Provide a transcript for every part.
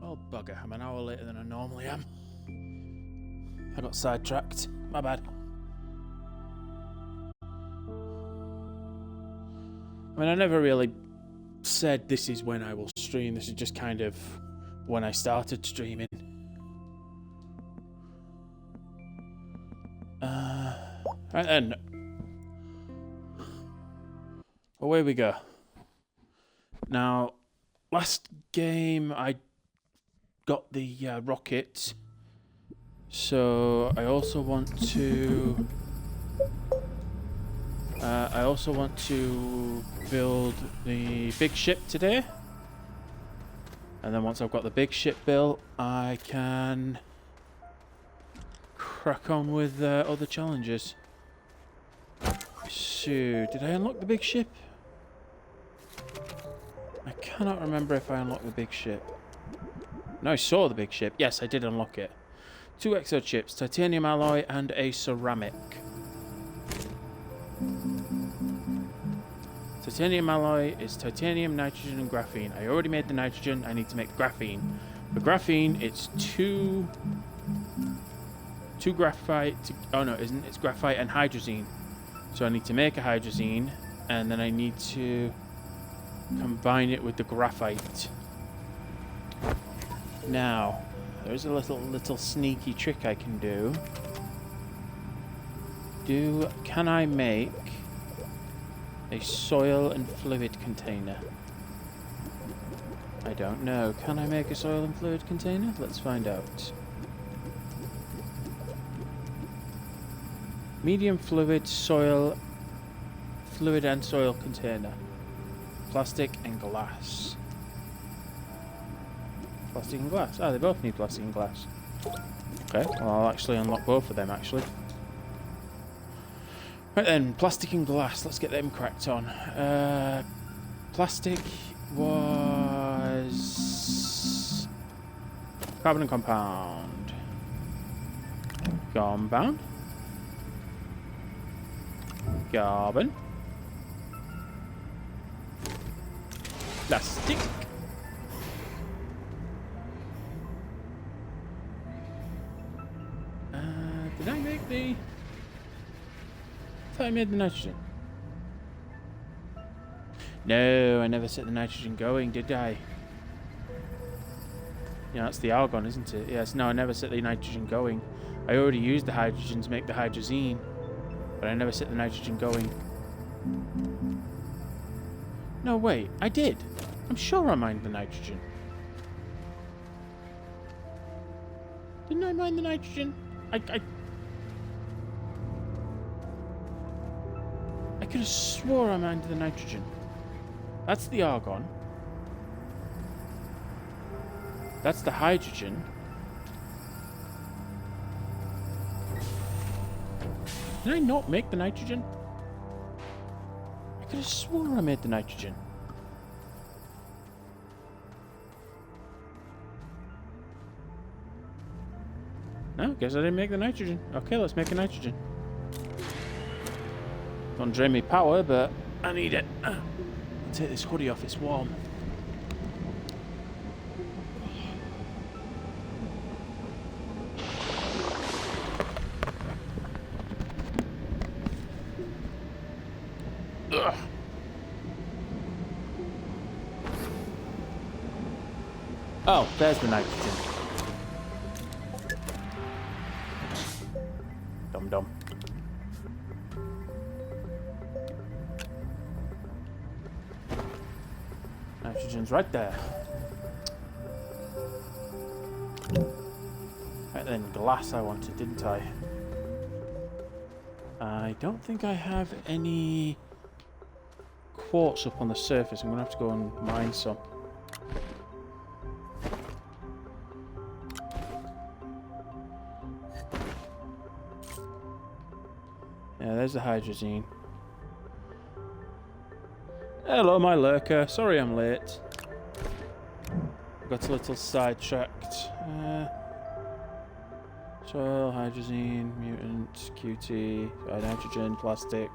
Oh, bugger. I'm an hour later than I normally am. I got sidetracked. My bad. I mean, I never really said this is when I will stream. This is just kind of when I started streaming. Right then. Away we go. Now, last game I got the rocket, so I also want to. Build the big ship today, and then once I've got the big ship built, I can crack on with other challenges. So, did I unlock the big ship? I cannot remember if I unlocked the big ship. No, I saw the big ship. Yes, I did unlock it. 2 exo chips, titanium alloy, and a ceramic. Titanium alloy is titanium, nitrogen, and graphene. I already made the nitrogen. I need to make graphene. For graphene, it's two graphite. Oh no, it isn't. It's graphite and hydrazine. So I need to make a hydrazine, and then I need to combine it with the graphite. Now, there's a little sneaky trick I can do. Can I make a soil and fluid container? I don't know. Can I make a soil and fluid container? Let's find out. Medium fluid, fluid and soil container. Plastic and glass. Plastic and glass. Ah, they both need plastic and glass. Okay, well I'll actually unlock both of them actually. Right then, plastic and glass. Let's get them cracked on. Plastic was carbon and compound. Compound. Carbon. Plastic. Did I make the... I thought I made the nitrogen. No, I never set the nitrogen going, did I? Yeah, that's the argon, isn't it? Yes, no, I never set the nitrogen going. I already used the hydrogen to make the hydrazine, but I never set the nitrogen going. No, wait, I did. I'm sure I mined the nitrogen. Didn't I mine the nitrogen? I could have swore I mined the nitrogen. That's the argon. That's the hydrogen. Did I not make the nitrogen? I could have swore I made the nitrogen. No, guess I didn't make the nitrogen. Okay, let's make a nitrogen. Don't drain me power, but I need it. I'll take this hoodie off, it's warm. Ugh. Oh, there's the nitrogen. Dum-dum. Nitrogen's right there. Right then, glass I wanted, didn't I? I don't think I have any quartz up on the surface. I'm gonna have to go and mine some. Yeah, there's the hydrazine. Hello, my lurker. Sorry I'm late. Got a little sidetracked. Soil, hydrazine, mutant, QT, nitrogen, plastic.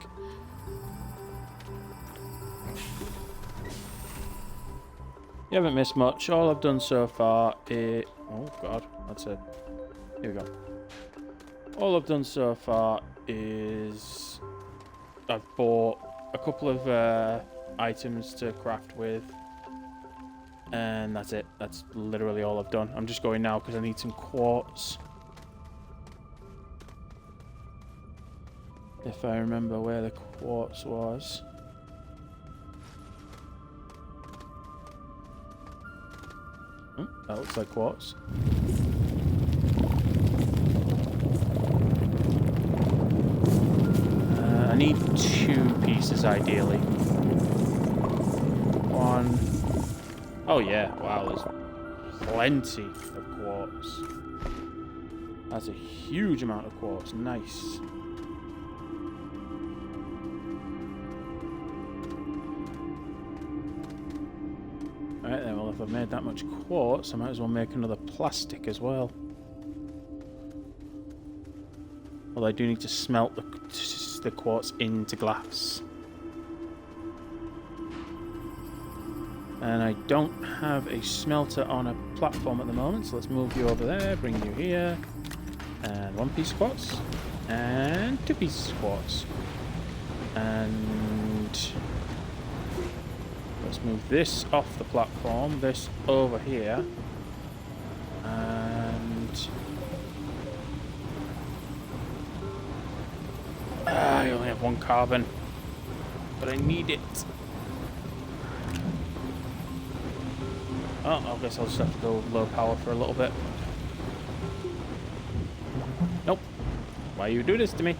You haven't missed much. All I've done so far is... Oh, God. That's it. Here we go. All I've done so far is... I've bought a couple of items to craft with. And that's it. That's literally all I've done. I'm just going now because I need some quartz. If I remember where the quartz was. Oh, that looks like quartz. I need 2 pieces ideally. One. Oh yeah, wow, there's plenty of quartz. That's a huge amount of quartz. Nice. Alright then, well if I've made that much quartz, I might as well make another plastic as well. Well, I do need to smelt the quartz into glass. And I don't have a smelter on a platform at the moment, so let's move you over there, bring you here. And 1 piece of quartz. And 2 pieces of quartz. And... let's move this off the platform, this over here. And... I only have 1 carbon. But I need it. Oh, I guess I'll just have to go low power for a little bit. Nope. Why you do this to me?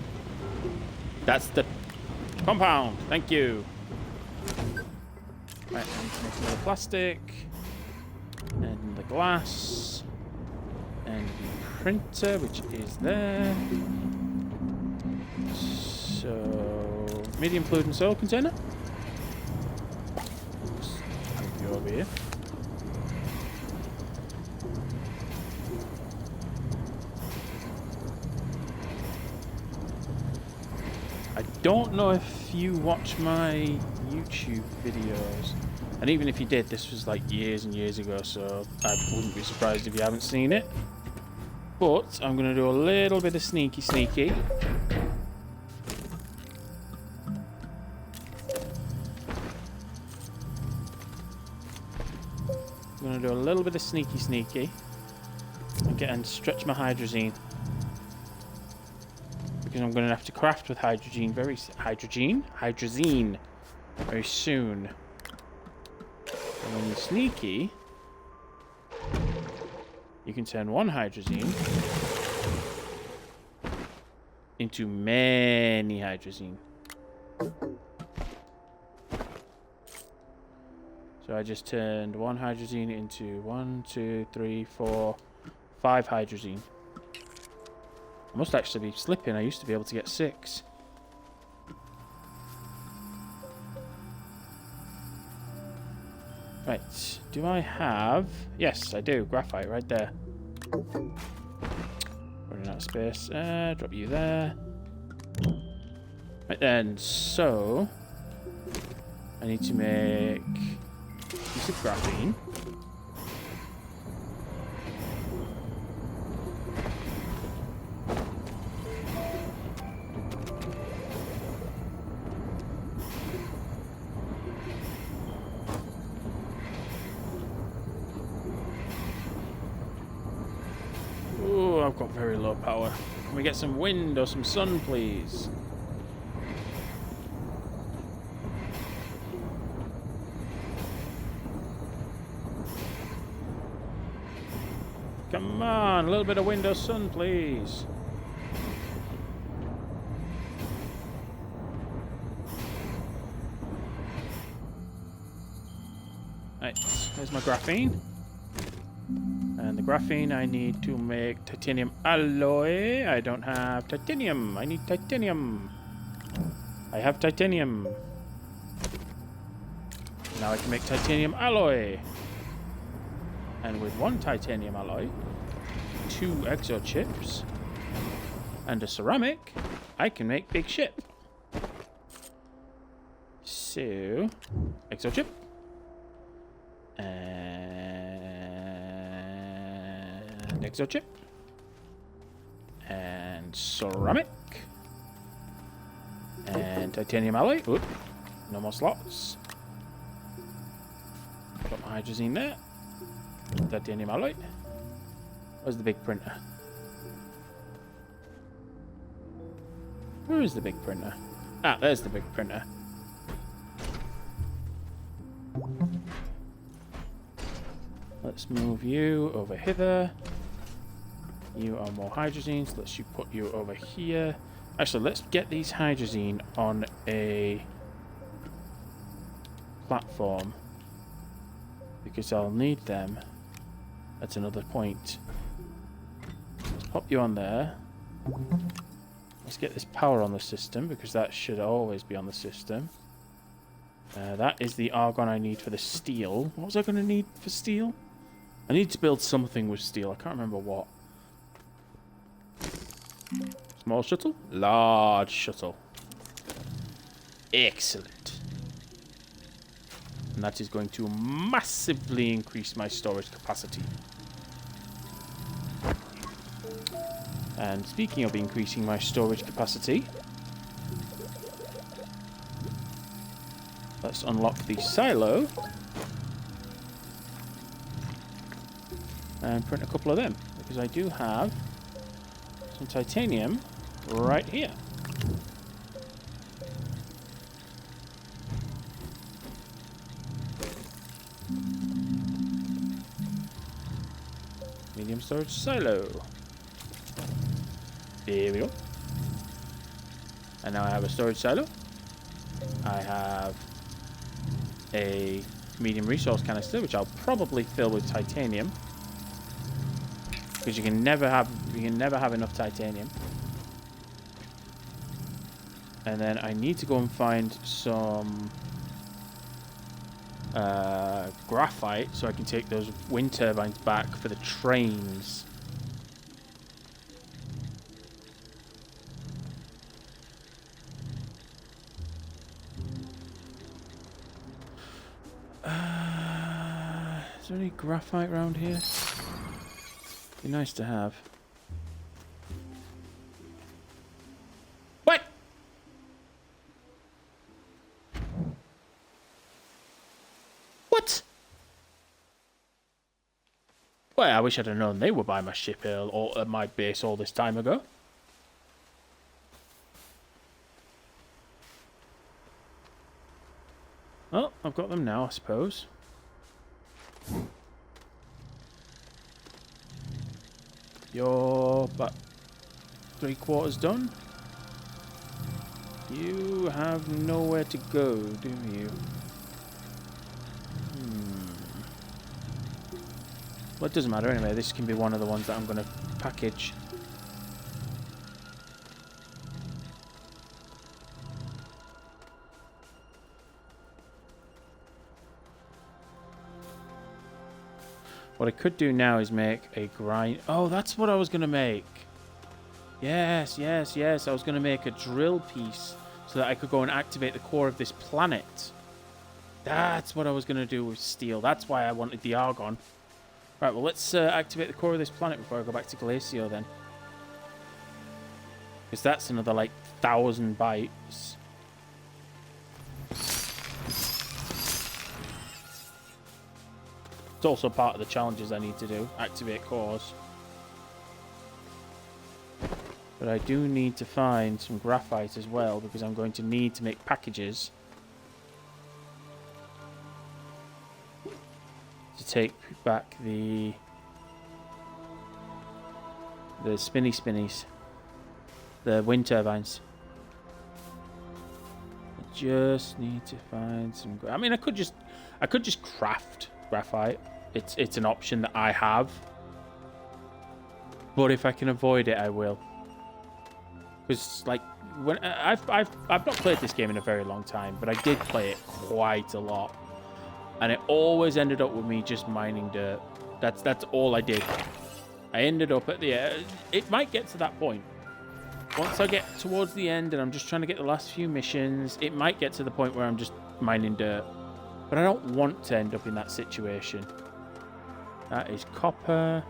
That's the compound. Thank you. Right, I need to make another plastic. And the glass. And the printer, which is there. So, medium fluid and soil container. Let's move you over here. I don't know if you watch my YouTube videos, and even if you did, this was like years and years ago, so I wouldn't be surprised if you haven't seen it. But I'm going to do a little bit of sneaky. I'm going to do a little bit of sneaky and stretch my hydrazine. Because I'm going to have to craft with hydrazine very soon. And when you're sneaky, you can turn 1 hydrazine into many hydrazine. So I just turned 1 hydrazine into 1, 2, 3, 4, 5 hydrazine. I must actually be slipping. I used to be able to get 6. Right. Do I have... Yes, I do. Graphite right there. Running out of space. Drop you there. Right then. So... I need to make... a piece of graphene. I've got very low power. Can we get some wind or some sun, please? Come on, a little bit of wind or sun, please. Right, there's my graphene. And the graphene I need to make titanium alloy. I don't have titanium. I need titanium. I have titanium. Now I can make titanium alloy. And with 1 titanium alloy, 2 exo chips, and a ceramic, I can make big ship. So, exo chip. And And exochip. And ceramic. And titanium alloy. Oop. No more slots. Put my hydrazine there. Titanium alloy. Where's the big printer? Where is the big printer? Ah, there's the big printer. Let's move you over hither. You are more hydrazine, so let's put you over here. Actually, let's get these hydrazine on a platform, because I'll need them at another point. Let's pop you on there. Let's get this power on the system, because that should always be on the system. That is the argon I need for the steel. What was I going to need for steel? I need to build something with steel. I can't remember what. Small shuttle? Large shuttle. Excellent. And that is going to massively increase my storage capacity. And speaking of increasing my storage capacity, let's unlock the silo and print a couple of them, because I do have some titanium right here. Medium storage silo. There we go. And now I have a storage silo. I have a medium resource canister, which I'll probably fill with titanium, because you can never have enough titanium. And then I need to go and find some graphite so I can take those wind turbines back for the trains. Is there any graphite around here? Be nice to have. What? What? Well, I wish I'd have known they were by my ship or at my base all this time ago. Well, I've got them now, I suppose. You're about 3/4 done. You have nowhere to go, do you? Well, it doesn't matter anyway. This can be one of the ones that I'm going to package. What I could do now is make a grind. Oh, that's what I was going to make. Yes, yes, yes. I was going to make a drill piece so that I could go and activate the core of this planet. That's what I was going to do with steel. That's why I wanted the argon. Right, well, let's activate the core of this planet before I go back to Glacio then. Because that's another, like, 1,000 bytes. It's also part of the challenges I need to do. Activate cores. But I do need to find some graphite as well, because I'm going to need to make packages to take back the spinnies, the wind turbines. I just need to find some. I mean, I could just craft graphite. It's an option that I have, but if I can avoid it, I will. Because like when I've not played this game in a very long time, but I did play it quite a lot, and it always ended up with me just mining dirt. That's all I did. I ended up at the end. It might get to that point. Once I get towards the end and I'm just trying to get the last few missions, it might get to the point where I'm just mining dirt. But I don't want to end up in that situation. That is copper.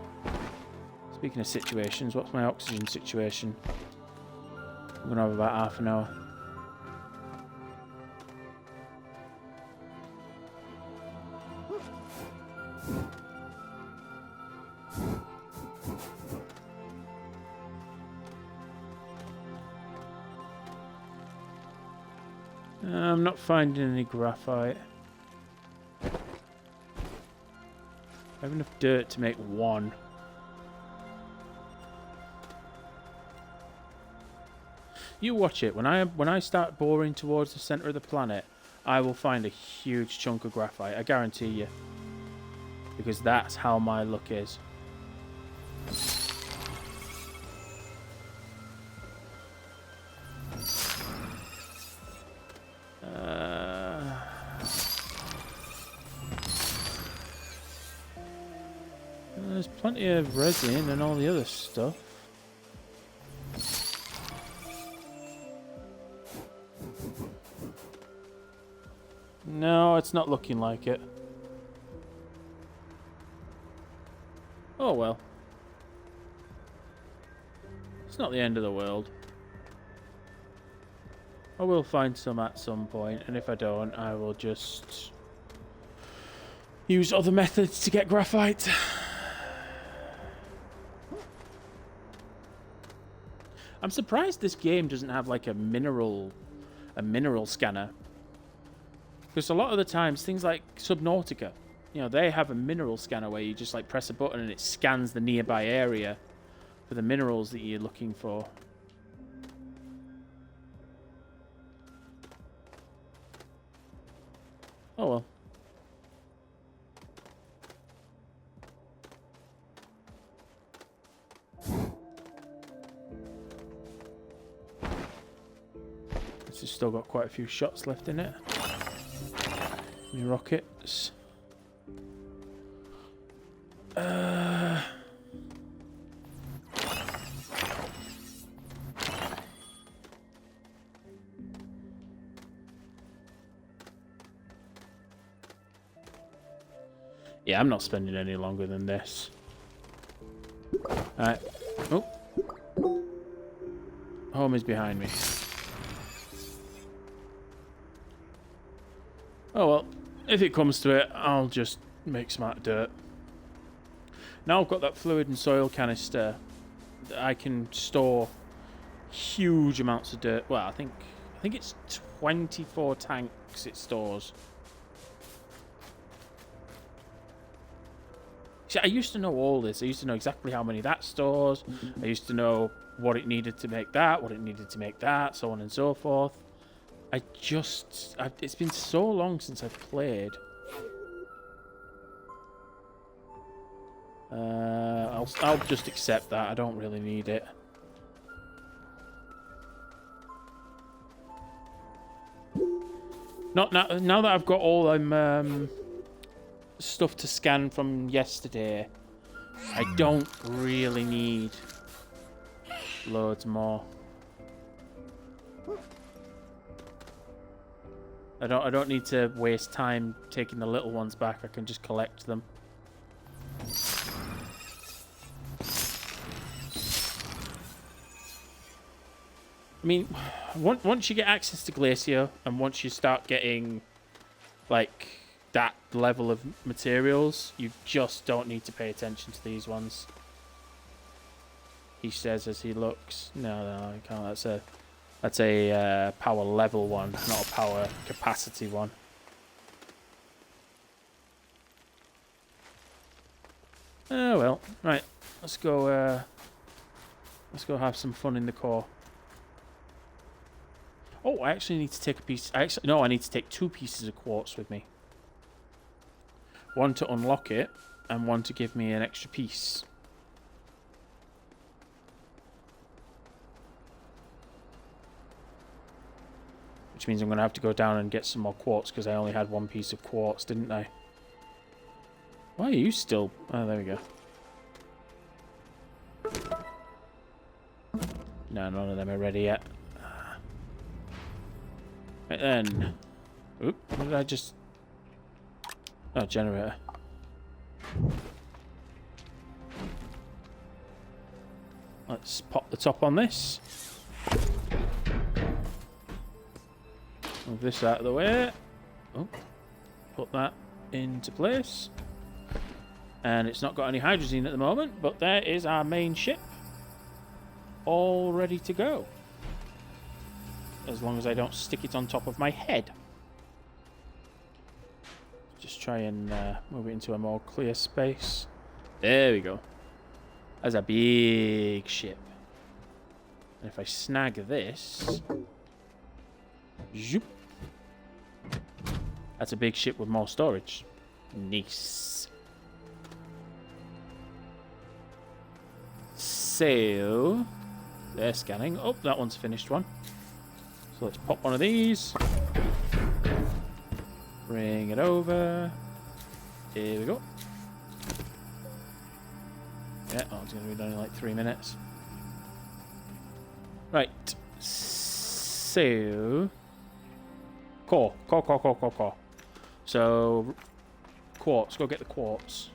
Speaking of situations, what's my oxygen situation? I'm going to have about half an hour. I'm not finding any graphite. I have enough dirt to make one. You watch it. When I start boring towards the center of the planet, I will find a huge chunk of graphite. I guarantee you. Because that's how my luck is. There's plenty of resin and all the other stuff. No, it's not looking like it. Oh well. It's not the end of the world. I will find some at some point, and if I don't, I will just use other methods to get graphite. I'm surprised this game doesn't have like a mineral scanner. Because a lot of the times, things like Subnautica, you know, they have a mineral scanner where you just like press a button and it scans the nearby area for the minerals that you're looking for. Oh well. It's still got quite a few shots left in it. Any rockets? Yeah, I'm not spending any longer than this. Alright. Oh. Home is behind me. Oh well, if it comes to it, I'll just make some out of dirt. Now I've got that fluid and soil canister, I can store huge amounts of dirt. Well, I think it's 24 tanks it stores. See, I used to know all this. I used to know exactly how many that stores. I used to know what it needed to make that, what it needed to make that, so on and so forth. It's been so long since I've played. I'll just accept that. I don't really need it. Not now that I've got all stuff to scan from yesterday. I don't really need loads more. I don't need to waste time taking the little ones back. I can just collect them. I mean, once you get access to Glacier and once you start getting like that level of materials, you just don't need to pay attention to these ones. He says as he looks. No, I can't. That's a power level one, not a power capacity one. Oh well, right. Let's go have some fun in the core. Oh, I actually need to take a piece. I need to take 2 pieces of quartz with me. One to unlock it, and one to give me an extra piece. Which means I'm going to have to go down and get some more quartz, because I only had 1 piece of quartz, didn't I? Why are you still... Oh, there we go. No, none of them are ready yet. Right then. Oop, what did I just... Oh, generator. Let's pop the top on this. Move this out of the way. Oh, put that into place. And it's not got any hydrogen at the moment, but there is our main ship. All ready to go. As long as I don't stick it on top of my head. Just try and move it into a more clear space. There we go. That's a big ship. And if I snag this... Zoop. That's a big ship with more storage. Nice. So... They're scanning. Oh, that one's finished one. So let's pop one of these. Bring it over. Here we go. Yeah, oh, it's going to be done in like 3 minutes. Right. So... Core. So... Quartz. Go get the quartz.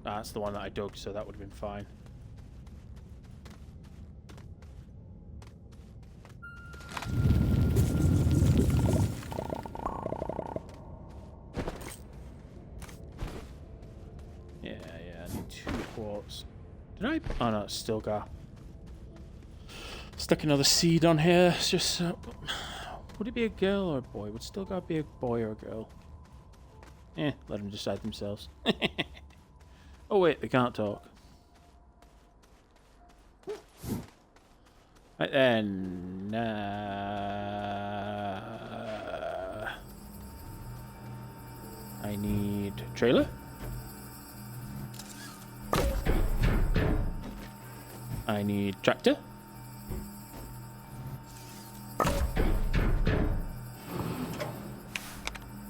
That's the one that I dug, so that would have been fine. Yeah, I need 2 quartz. Did I? Oh no, it's still got. Stuck another seed on here. It's just. Would it be a girl or a boy? Would still got be a boy or a girl? Let them decide themselves. Oh wait, they can't talk. Right then. I need trailer. I need tractor.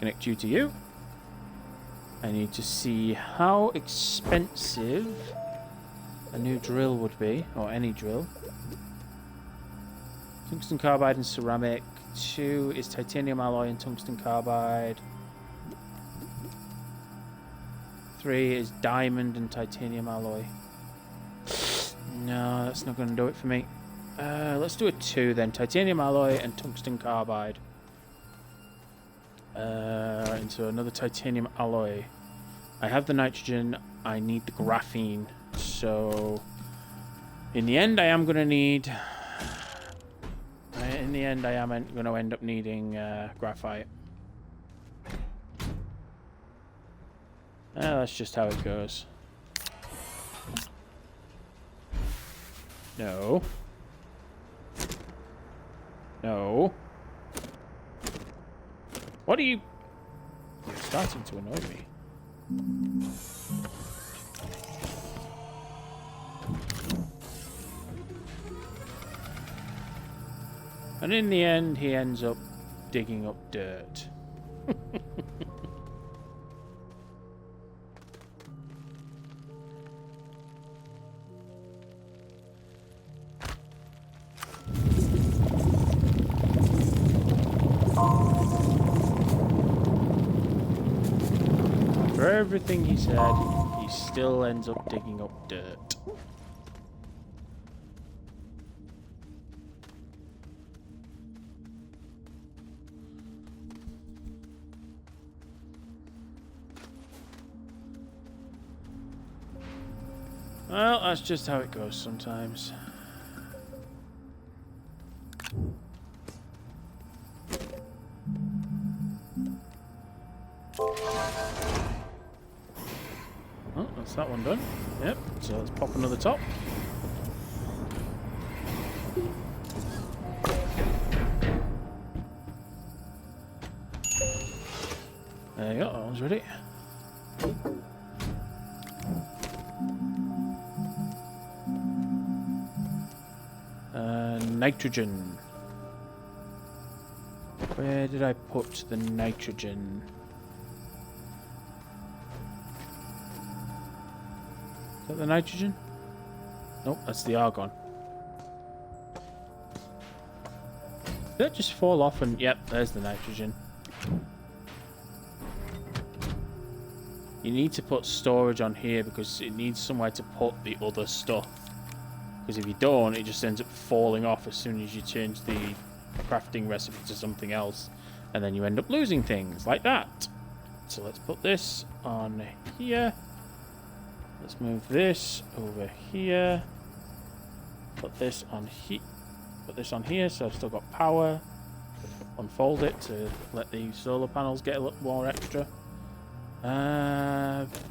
Connect you to you. I need to see how expensive a new drill would be, or any drill. Tungsten carbide and ceramic. 2 is titanium alloy and tungsten carbide. 3 is diamond and titanium alloy. No, that's not going to do it for me. Let's do a 2 then. Titanium alloy and tungsten carbide. Into another titanium alloy. I have the nitrogen. I need the graphene. So, in the end, I am going to need... In the end, I am going to end up needing graphite. That's just how it goes. No. No. What are you... You're starting to annoy me. And in the end, he ends up digging up dirt. For everything he said, he still ends up digging up dirt. Well, that's just how it goes sometimes. Oh, that's that one done. Yep, so let's pop another top. There you go, that one's ready. Nitrogen. Where did I put the nitrogen? Is that the nitrogen? Nope, that's the argon. Did that just fall off and... Yep, there's the nitrogen. You need to put storage on here because it needs somewhere to put the other stuff. Because if you don't, it just ends up falling off as soon as you change the crafting recipe to something else. And then you end up losing things like that. So let's put this on here. Let's move this over here. Put this on here. Put this on here so I've still got power. Unfold it to let the solar panels get a little more extra.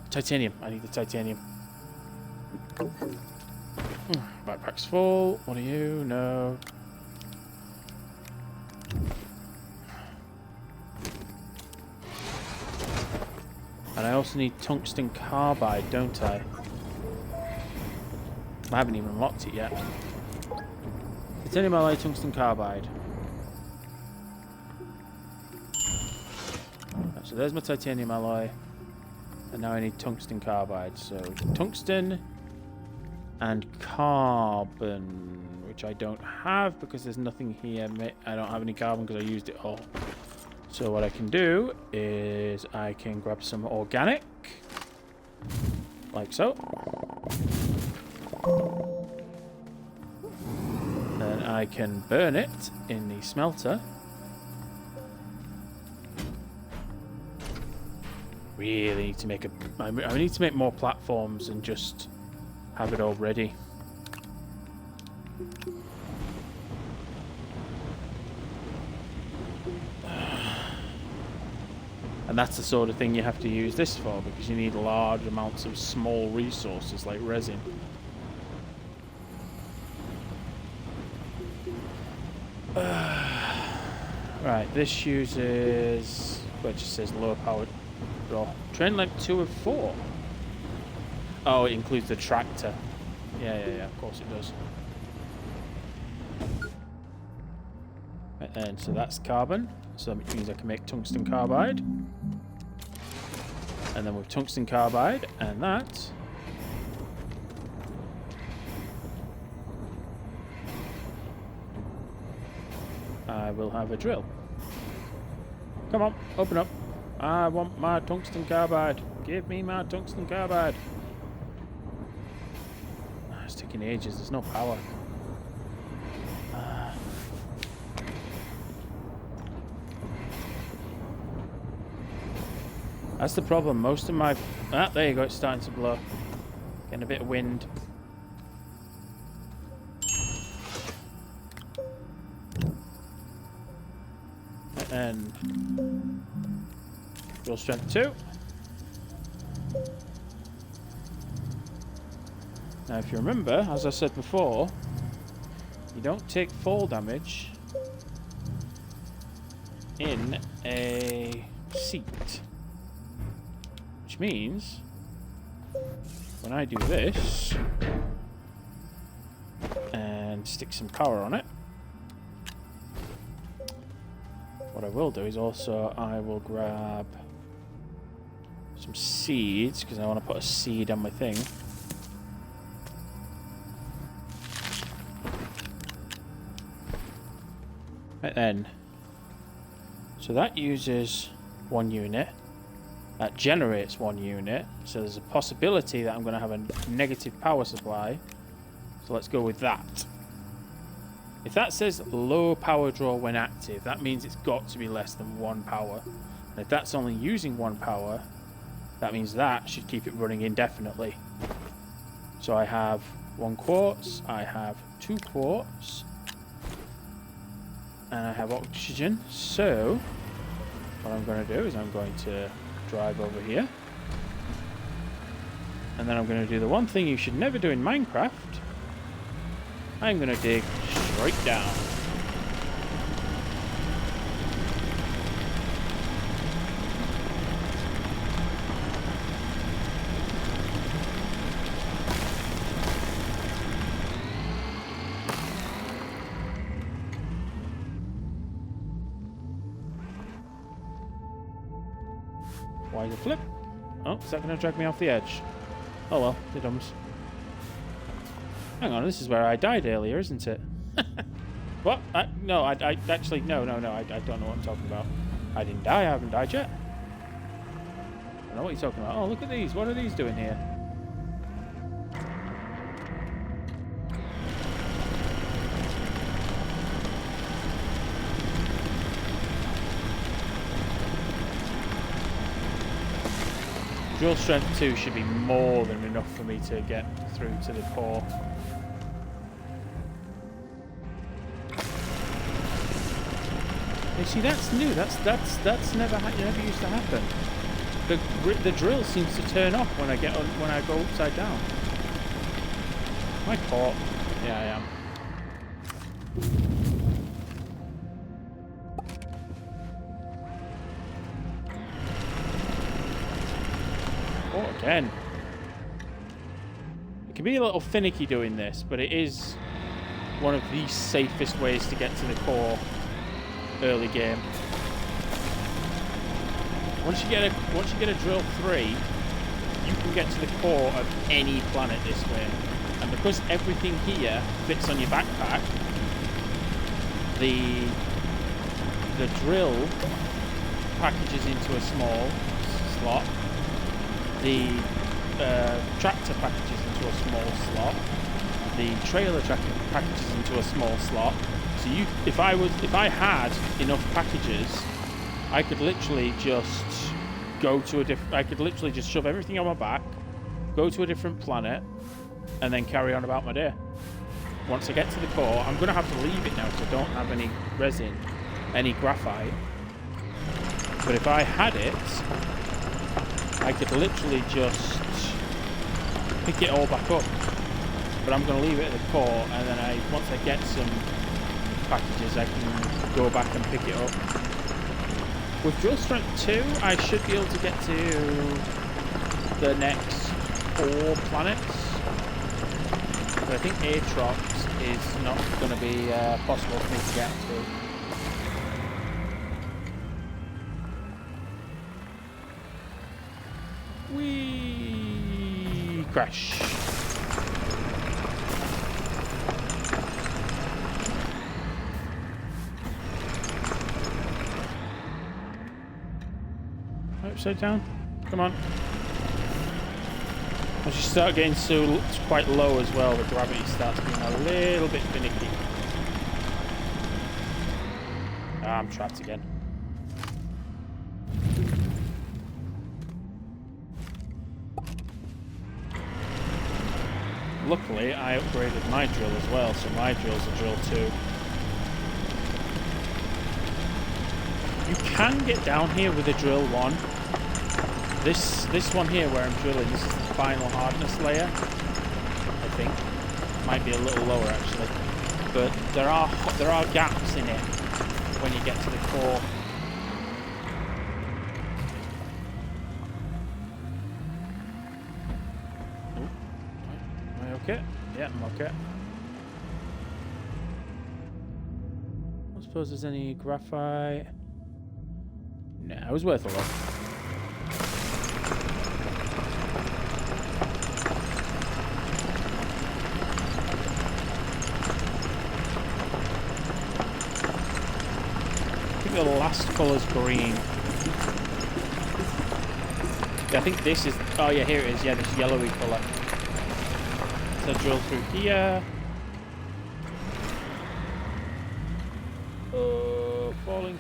Titanium. I need the titanium. Backpack's full. What are you? No. And I also need tungsten carbide, don't I? I haven't even unlocked it yet. Titanium alloy, tungsten carbide. So there's my titanium alloy. And now I need tungsten carbide. So tungsten and carbon, which I don't have because there's nothing here. I don't have any carbon because I used it all. So what I can do is I can grab some organic, like so. Then I can burn it in the smelter. Really need to make I need to make more platforms and just have it all ready. And that's the sort of thing you have to use this for, because you need large amounts of small resources like resin. Right, this uses... well, it just says lower power draw. Train length 2 of 4. Oh, it includes the tractor. Yeah, of course it does. Right then, so that's carbon. So that means I can make tungsten carbide. And then with tungsten carbide and that, I will have a drill. Come on, open up. I want my tungsten carbide. Give me my tungsten carbide. It's taking ages. There's no power. That's the problem. Most of my... ah, there you go. It's starting to blow. Getting a bit of wind. And... drill strength 2. Now, if you remember, as I said before, you don't take fall damage in a seat. Which means, when I do this, and stick some power on it, what I will do is also, I will grab some seeds, because I want to put a seed on my thing. Right then. So that uses 1 unit. That generates 1 unit, so there's a possibility that I'm going to have a negative power supply. So let's go with that. If that says low power draw when active, that means it's got to be less than 1 power. And if that's only using 1 power, that means that should keep it running indefinitely. So I have 1 quartz, I have 2 quartz, and I have oxygen. So what I'm going to do is I'm going to drive over here, and then I'm going to do the one thing you should never do in Minecraft. I'm going to dig straight down. Why the flip? Oh, is that going to drag me off the edge? Oh well, the dums. Hang on, this is where I died earlier, isn't it? What? No, I actually, no. I don't know what I'm talking about. I didn't die. I haven't died yet. I don't know what you're talking about. Oh, look at these. What are these doing here? Drill strength 2 should be more than enough for me to get through to the core. You see, that's new. That's never used to happen. The drill seems to turn off when I go upside down. Am I caught? Yeah, I am. Again. It can be a little finicky doing this, but it is one of the safest ways to get to the core early game. Once you get a drill 3, you can get to the core of any planet this way. And because everything here fits on your backpack, the drill packages into a small slot. The tractor packages into a small slot. The trailer packages into a small slot. So if I had enough packages, I could literally just go to I could literally just shove everything on my back, go to a different planet, and then carry on about my day. Once I get to the core, I'm going to have to leave it now because I don't have any resin, any graphite. But if I had it, I could literally just pick it all back up. But I'm going to leave it at the core, and then once I get some packages, I can go back and pick it up. With drill strength 2, I should be able to get to the next 4 planets. But I think Atrox is not going to be possible for me to get to. Whee! Crash. Upside down. Come on. As you start getting so quite low as well, the gravity starts being a little bit finicky. Ah, I'm trapped again. Luckily, I upgraded my drill as well, so my drill's a drill 2. You can get down here with a drill 1. This one here where I'm drilling, this is the final hardness layer, I think. Might be a little lower actually. But there are gaps in it when you get to the core. Okay. Yeah, I'm okay. I don't suppose there's any graphite. Nah, it was worth a look. I think the last colour's green. Yeah, I think this is... Oh yeah, here it is. Yeah, this yellowy colour. So drill through here. Oh, falling.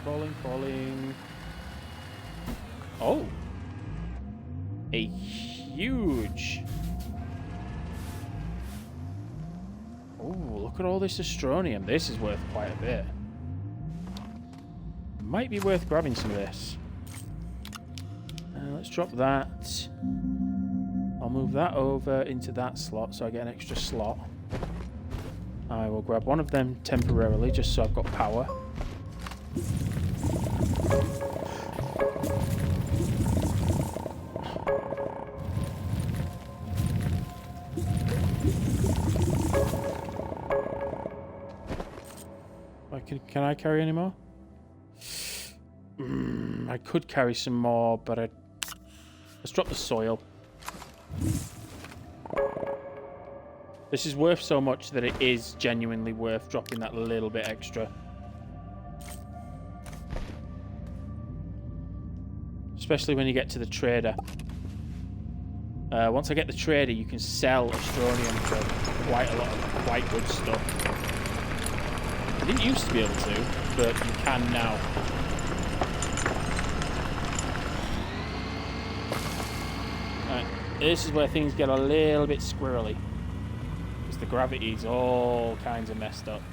Oh. A huge... Oh, look at all this Astronium. This is worth quite a bit. Might be worth grabbing some of this. Let's drop that. I'll move that over into that slot so I get an extra slot. I will grab one of them temporarily just so I've got power. Can I carry any more? I could carry some more, but let's drop the soil. This is worth so much that it is genuinely worth dropping that little bit extra. Especially when you get to the trader. Once I get the trader, you can sell Astroneer for quite a lot of quite good stuff. I didn't used to be able to, but you can now. Right, this is where things get a little bit squirrely. Because the gravity's all kinds of messed up.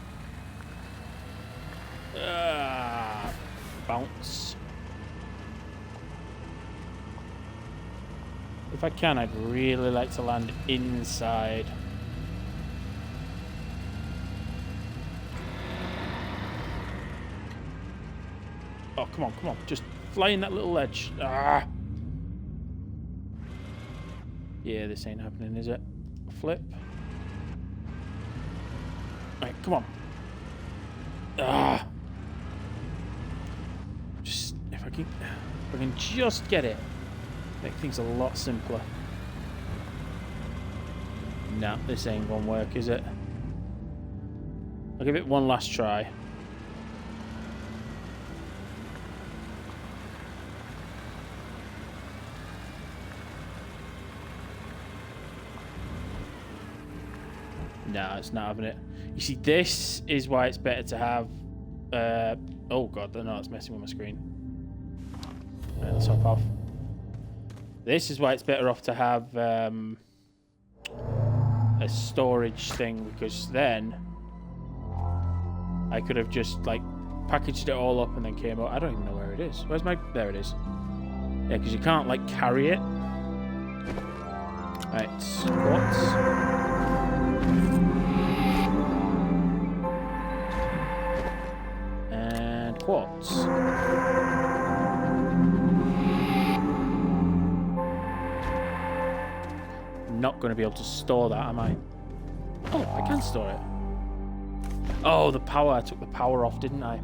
Bounce. If I can, I'd really like to land inside. Oh, come on, come on. Just fly in that little ledge. Ah! Yeah, this ain't happening, is it? Flip. Right, come on. Ah! Just, if I can just get it. Make things a lot simpler. No, this ain't gonna work, is it? I'll give it one last try. No, it's not having it. You see, this is why it's better to have... oh god, no, it's messing with my screen. Right, let's hop off. This is why it's better off to have a storage thing, because then I could have just like packaged it all up and then came out. I don't even know where it is. Where's my... There it is. Yeah, because you can't like carry it. Right, quartz. And quartz. Not going to be able to store that, am I? Oh, I can store it. Oh, the power. I took the power off, didn't I?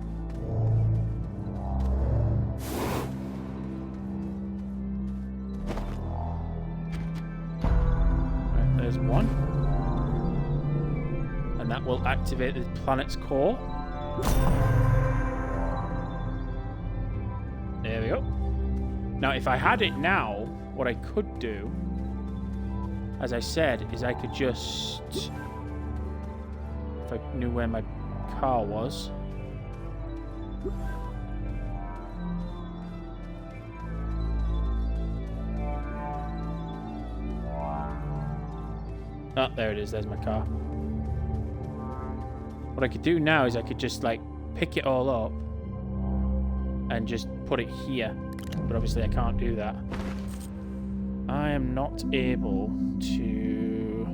Right, there's one. And that will activate the planet's core. There we go. Now, if I had it now, what I could do, as I said, is I could just... If I knew where my car was... Oh, there it is. There's my car. What I could do now is I could just, like, pick it all up and just put it here. But obviously I can't do that. I am not able to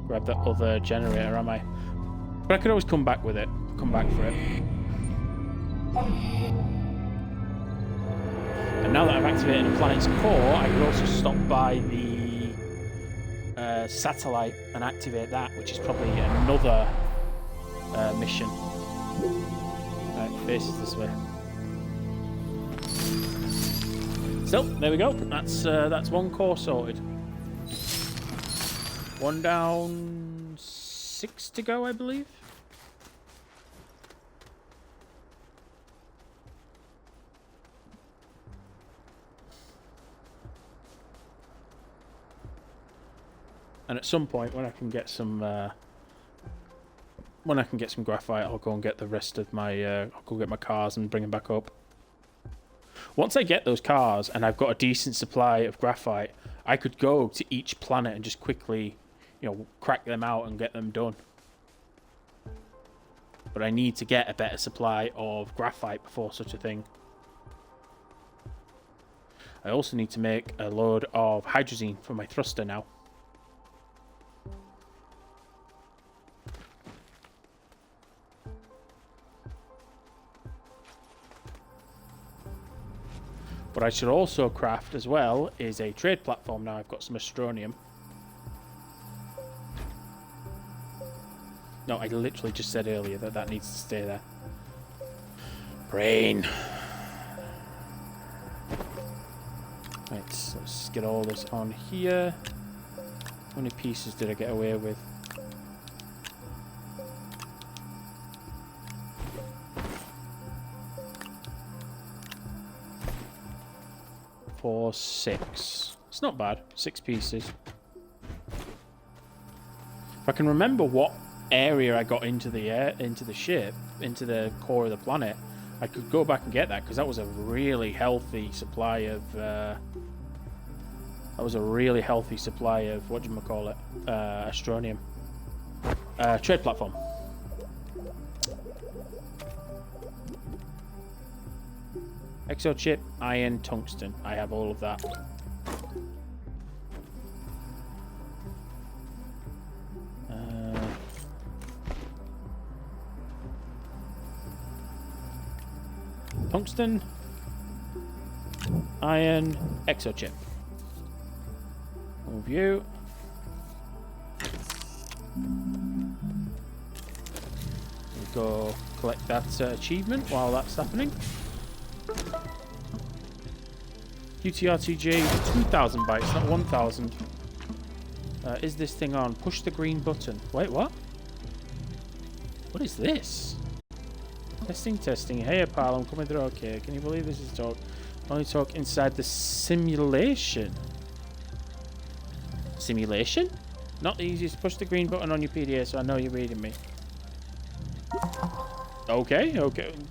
grab that other generator, am I? But I could always come back with it. Come back for it. And now that I've activated the planet's core, I could also stop by the satellite and activate that, which is probably another mission. Right, faces this way. So, there we go. That's one core sorted. One down, 6 to go, I believe. And at some point, when I can get some graphite, I'll go and get the rest of my. I'll go get my cars and bring them back up. Once I get those cars and I've got a decent supply of graphite, I could go to each planet and just quickly, crack them out and get them done. But I need to get a better supply of graphite before such a thing. I also need to make a load of hydrazine for my thruster now. What I should also craft as well is a trade platform now. I've got some Astronium. No, I literally just said earlier that that needs to stay there. Brain. Right, so let's get all this on here. How many pieces did I get away with? 4, 6. It's not bad. 6 pieces. If I can remember what area I got into the ship, into the core of the planet, I could go back and get that, because that was a really healthy supply of whatchamacallit, Astronium. Trade platform. Exo chip, iron, tungsten. I have all of that. Tungsten, iron, exo chip. Move you. We'll go collect that achievement while that's happening. UTRTG, 2,000 bytes, not 1,000. Is this thing on? Push the green button. Wait, what? What is this? Testing. Hey, pal, I'm coming through. Okay, can you believe this is talk? Only talk inside the simulation. Simulation? Not the easiest. Push the green button on your PDA so I know you're reading me. Okay.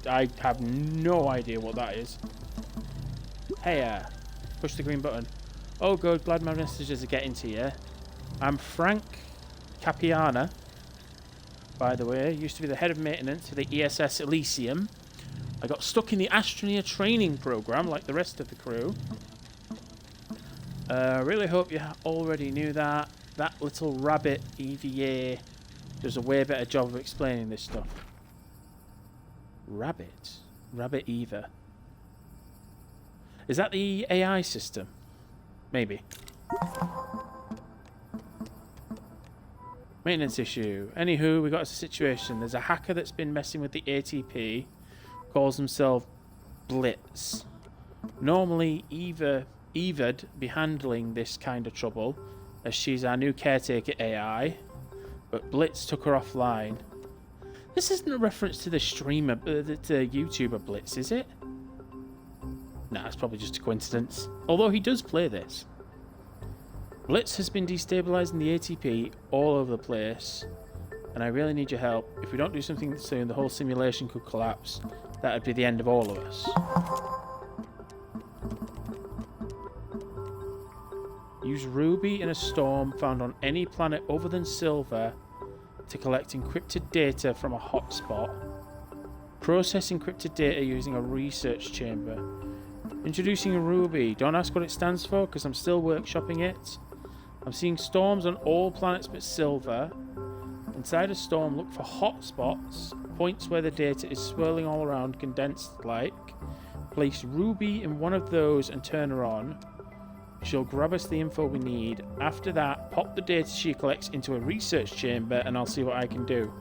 I have no idea what that is. Hey, push the green button. Oh, good. Glad my messages are getting to you. I'm Frank Capiana, by the way. Used to be the head of maintenance for the ESS Elysium. I got stuck in the Astroneer training program like the rest of the crew. Really hope you already knew that. That little rabbit EVA does a way better job of explaining this stuff. Rabbit Eva. Is that the AI system? Maybe. Maintenance issue. Anywho, we got a situation. There's a hacker that's been messing with the ATP. Calls himself Blitz. Normally, Eva'd be handling this kind of trouble, as she's our new caretaker AI. But Blitz took her offline. This isn't a reference to the streamer, the YouTuber Blitz, is it? Nah, it's probably just a coincidence. Although he does play this. Blitz has been destabilizing the ATP all over the place, and I really need your help. If we don't do something soon, the whole simulation could collapse. That'd be the end of all of us. Use Ruby in a storm found on any planet other than Silver to collect encrypted data from a hotspot. Process encrypted data using a research chamber. Introducing a Ruby. Don't ask what it stands for, because I'm still workshopping it. I'm seeing storms on all planets but Silver. Inside a storm, look for hotspots, points where the data is swirling all around, condensed like. Place Ruby in one of those and turn her on. She'll grab us the info we need. After that, pop the data she collects into a research chamber and I'll see what I can do.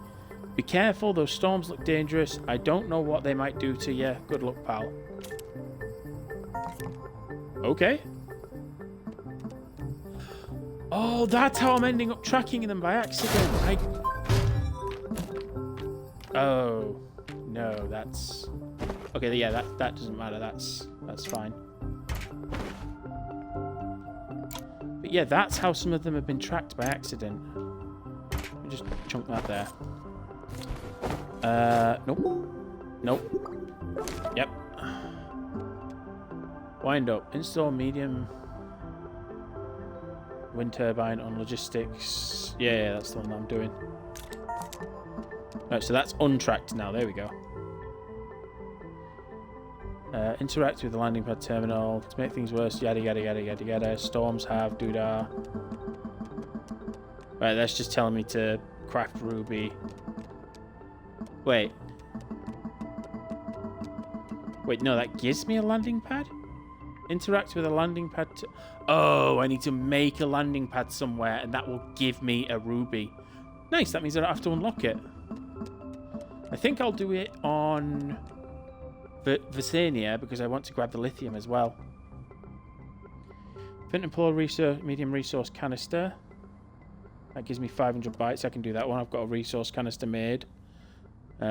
Be careful, those storms look dangerous. I don't know what they might do to you. Good luck, pal. Okay. Oh, that's how I'm ending up tracking them by accident. Oh, no, that's... Okay, yeah, that doesn't matter. That's fine. But yeah, that's how some of them have been tracked by accident. Let me just chunk that there. Nope. Yep. Wind up. Install medium wind turbine on logistics. Yeah, that's the one that I'm doing. Right, so that's untracked now. There we go. Interact with the landing pad terminal to make things worse. Yada yada yada yada yada. Storms have doodah. Right, that's just telling me to craft Ruby. Wait, no, that gives me a landing pad? Interact with a landing pad. Oh, I need to make a landing pad somewhere, and that will give me a Ruby. Nice, that means I don't have to unlock it. I think I'll do it on Visania because I want to grab the lithium as well. Flint and pull medium resource canister. That gives me 500 bytes. I can do that one. I've got a resource canister made.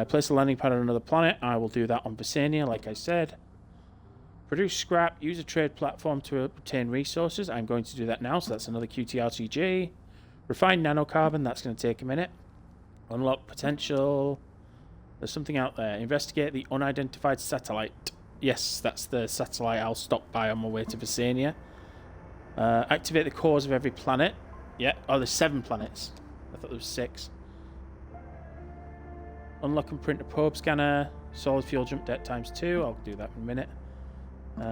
Place a landing pad on another planet. I will do that on Visania, like I said. Produce scrap. Use a trade platform to obtain resources. I'm going to do that now, so that's another QTRTG. Refine nanocarbon. That's going to take a minute. Unlock potential. There's something out there. Investigate the unidentified satellite. Yes, that's the satellite I'll stop by on my way to Visania. Activate the cores of every planet. Yeah. Oh, there's 7 planets. I thought there was 6. Unlock and print a probe scanner. Solid fuel jump deck ×2. I'll do that in a minute.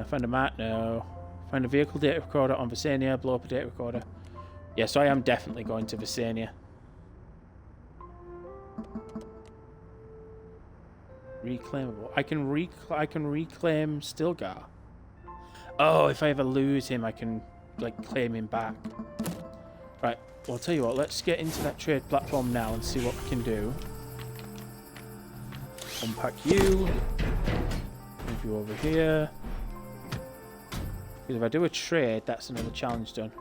Find a map. No. Find a vehicle data recorder on Visania. Blow up a data recorder. Yeah, so I am definitely going to Visania. Reclaimable. I can reclaim Stilgar. Oh, if I ever lose him, I can like claim him back. Right. Well, I'll tell you what. Let's get into that trade platform now and see what we can do. Unpack you. Move you over here. Because if I do a trade, that's another challenge done.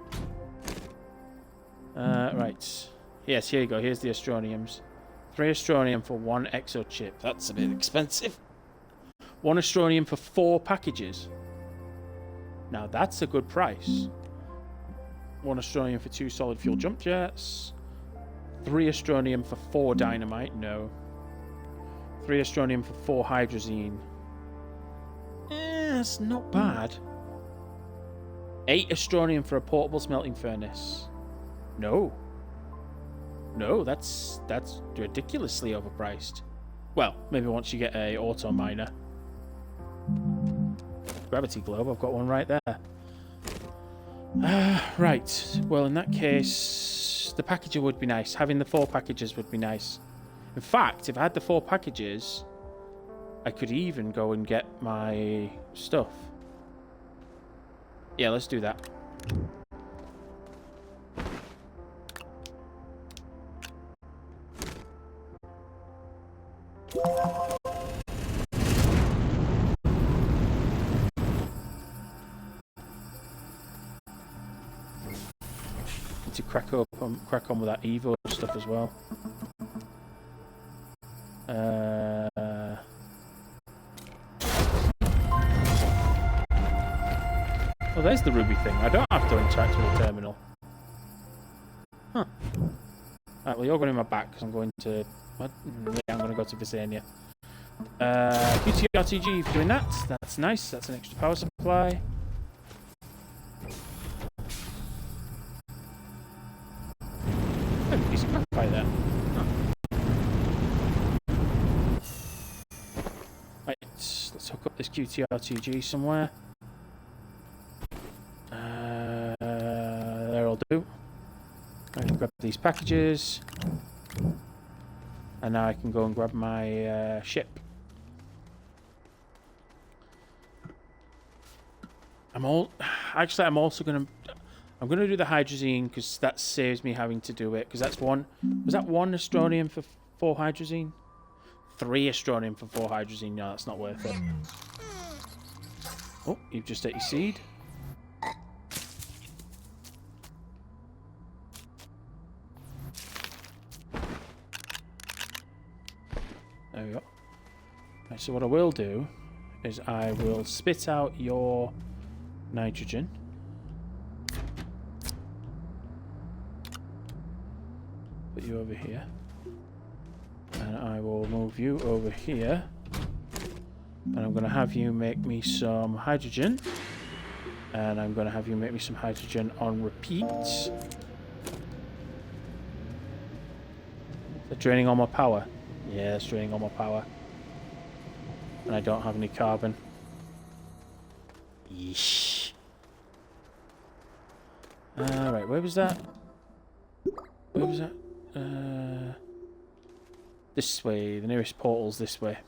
Right. Yes, here you go. Here's the Astroniums. 3 Astronium for 1 exo chip. That's a bit expensive. 1 Astronium for 4 packages. Now that's a good price. 1 Astronium for 2 solid fuel jump jets. 3 Astronium for 4 dynamite. No. 3 Astronium for 4 hydrazine. That's not bad. 8 Astronium for a portable smelting furnace. No. No, that's ridiculously overpriced. Well, maybe once you get a auto miner. Gravity globe, I've got one right there. Right. Well, in that case, the packager would be nice. Having the 4 packages would be nice. In fact, if I had the 4 packages, I could even go and get my stuff. Yeah, let's do that. Need to crack on with that Evo stuff as well. Oh, there's the ruby thing. I don't have to interact with the terminal. Huh. Alright, well, you're going in my back because I'm going to... What? Yeah, I'm going to go to Visania. QTRTG for doing that. That's nice. That's an extra power supply. Oh, a piece of graphite there. Huh. Right, let's hook up this QTRTG somewhere. There'll do. I can grab these packages. And now I can go and grab my ship. I'm also gonna do the hydrazine because that saves me having to do it. Because that's one. Was that 1 Astronium for 4 hydrazine? 3 Astronium for 4 hydrazine. No, that's not worth it. Oh, you've just ate your seed. There we go. Right, so what I will do is I will spit out your nitrogen. Put you over here. And I will move you over here. And I'm going to have you make me some hydrogen. And I'm going to have you make me some hydrogen on repeat. They're draining all my power. Yeah, it's draining all my power. And I don't have any carbon. Yeesh. Right, where was that? Where was that? This way. The nearest portal's this way.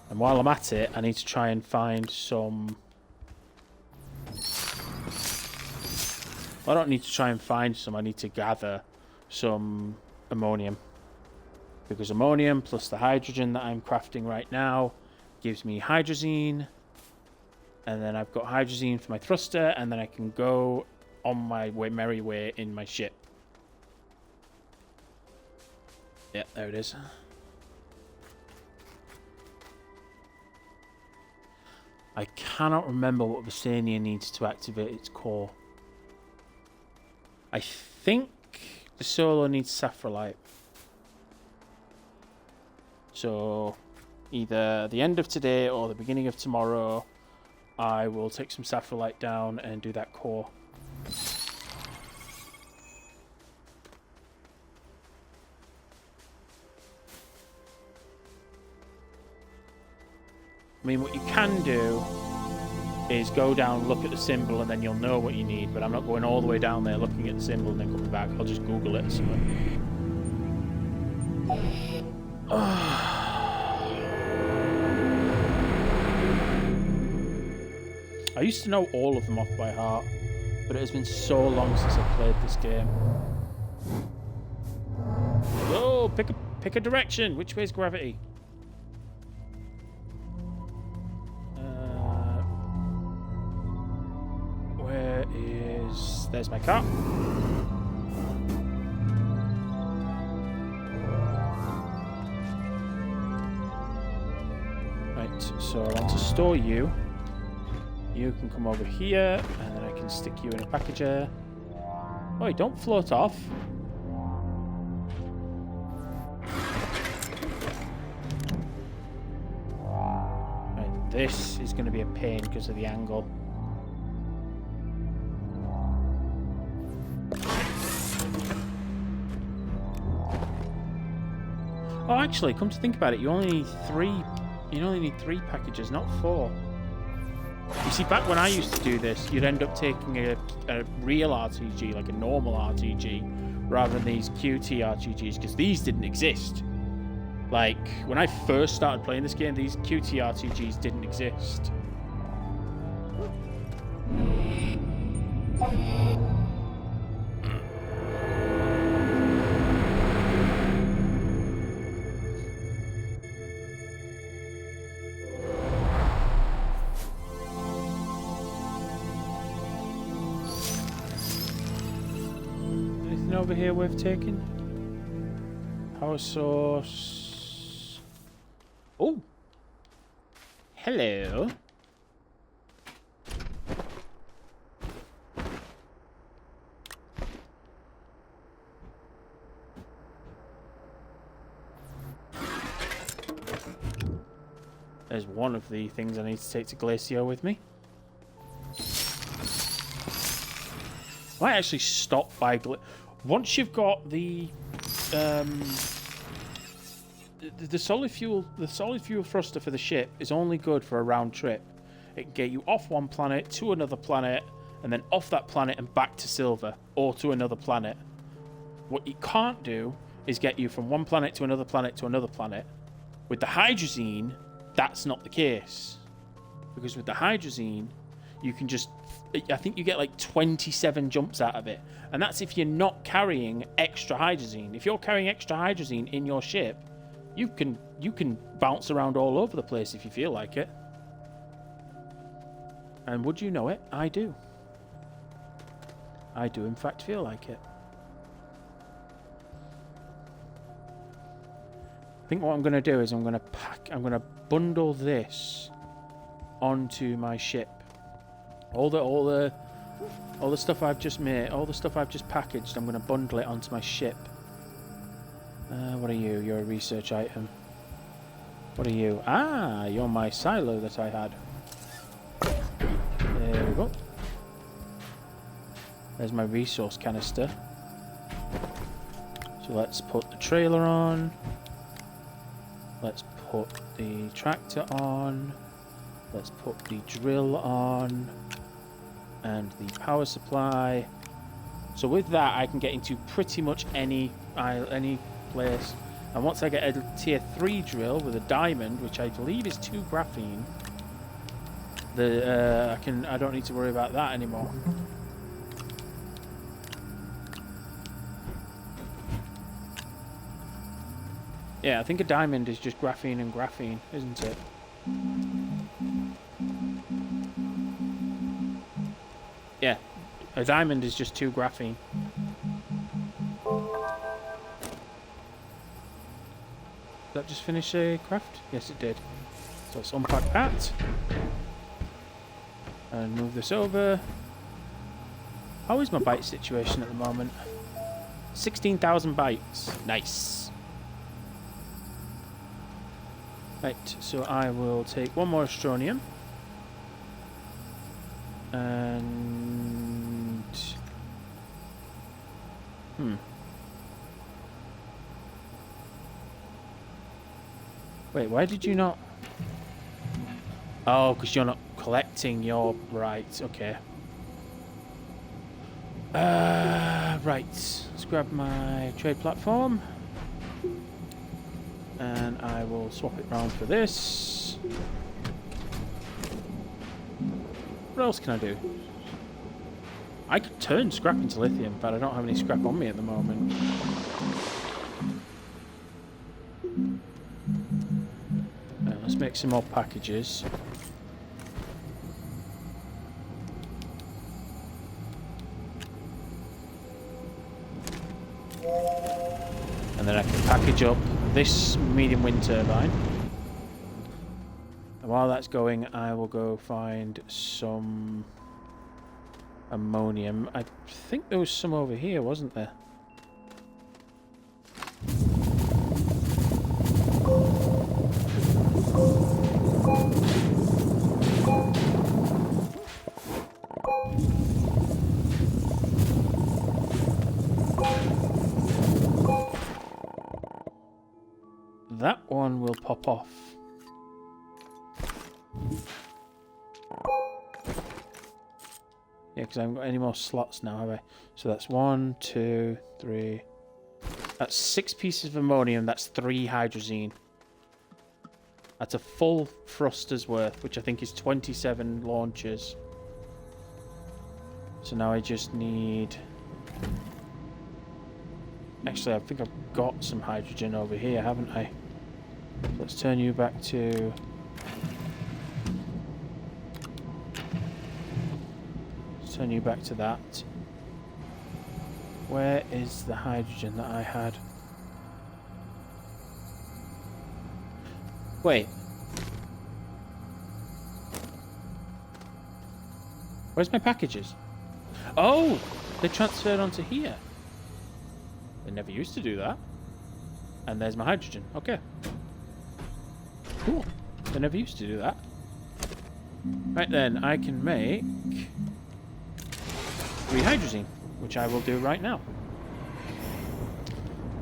And while I'm at it, I need to try and find some... I don't need to try and find some, I need to gather some ammonium. Because ammonium plus the hydrogen that I'm crafting right now gives me hydrazine. And then I've got hydrazine for my thruster, and then I can go on my merry way in my ship. Yeah, there it is. I cannot remember what Astroneer needs to activate its core. I think the Solo needs Sapphirlight. So, either the end of today or the beginning of tomorrow, I will take some Sapphirlight down and do that core. I mean, what you can do is go down, look at the symbol, and then you'll know what you need. But I'm not going all the way down there looking at the symbol and then coming back. I'll just Google it or something. I used to know all of them off by heart, but it has been so long since I played this game. Oh, pick a direction. Which way is gravity? Where is... There's my car. Right, so I want to store you. You can come over here, and then I can stick you in a packager. Oh, don't float off. Right, this is going to be a pain because of the angle. Oh, actually, come to think about it, you only need three. You only need 3 packages, not 4. You see, back when I used to do this, you'd end up taking a real RTG, like a normal RTG, rather than these QT RTGs, because these didn't exist. Like, when I first started playing this game, these QT RTGs didn't exist. Over here worth taking? Power source. Oh! Hello! There's one of the things I need to take to Glacio with me. I might actually stop by once you've got the solid fuel thruster for the ship is only good for a round trip. It can get you off one planet to another planet, and then off that planet and back to Silver, or to another planet. What you can't do is get you from one planet to another planet to another planet. With the hydrazine, that's not the case, because with the hydrazine, you can just, I think you get like 27 jumps out of it. And that's if you're not carrying extra hydrazine. If you're carrying extra hydrazine in your ship, you can bounce around all over the place if you feel like it. And would you know it? I do. I do in fact feel like it. I think what I'm going to do is I'm going to bundle this onto my ship. All the stuff I've just made, all the stuff I've just packaged, I'm going to bundle it onto my ship. What are you? You're a research item. What are you? Ah, you're my silo that I had. There we go. There's my resource canister. So let's put the trailer on. Let's put the tractor on. Let's put the drill on. And the power supply. So with that, I can get into pretty much any place. And once I get a tier 3 drill with a diamond, which I believe is 2 graphene, I don't need to worry about that anymore. Yeah, I think a diamond is just graphene and graphene, isn't it? A diamond is just 2 graphene. Did that just finish a craft? Yes, it did. So let's unpack that. And move this over. How is my byte situation at the moment? 16,000 bytes. Nice. Right, so I will take one more Astronium. And... Wait, why did you not... Oh, because you're not collecting your... Right, okay. Right, let's grab my trade platform. And I will swap it round for this. What else can I do? I could turn scrap into lithium, but I don't have any scrap on me at the moment. Right, let's make some more packages. And then I can package up this medium wind turbine. And while that's going, I will go find some ammonium. I think there was some over here, wasn't there? That one will pop off. Yeah, because I haven't got any more slots now, have I? So that's 1, 2, 3. That's 6 pieces of ammonium. That's 3 hydrazine. That's a full thruster's worth, which I think is 27 launchers. So now I just need... Actually, I think I've got some hydrogen over here, haven't I? Let's turn you back to... Let's turn you back to that. Where is the hydrogen that I had? Wait. Where's my packages? Oh! They transferred onto here. They never used to do that. And there's my hydrogen. Okay. Cool. They never used to do that. Right then, I can make 3 hydrazine, which I will do right now.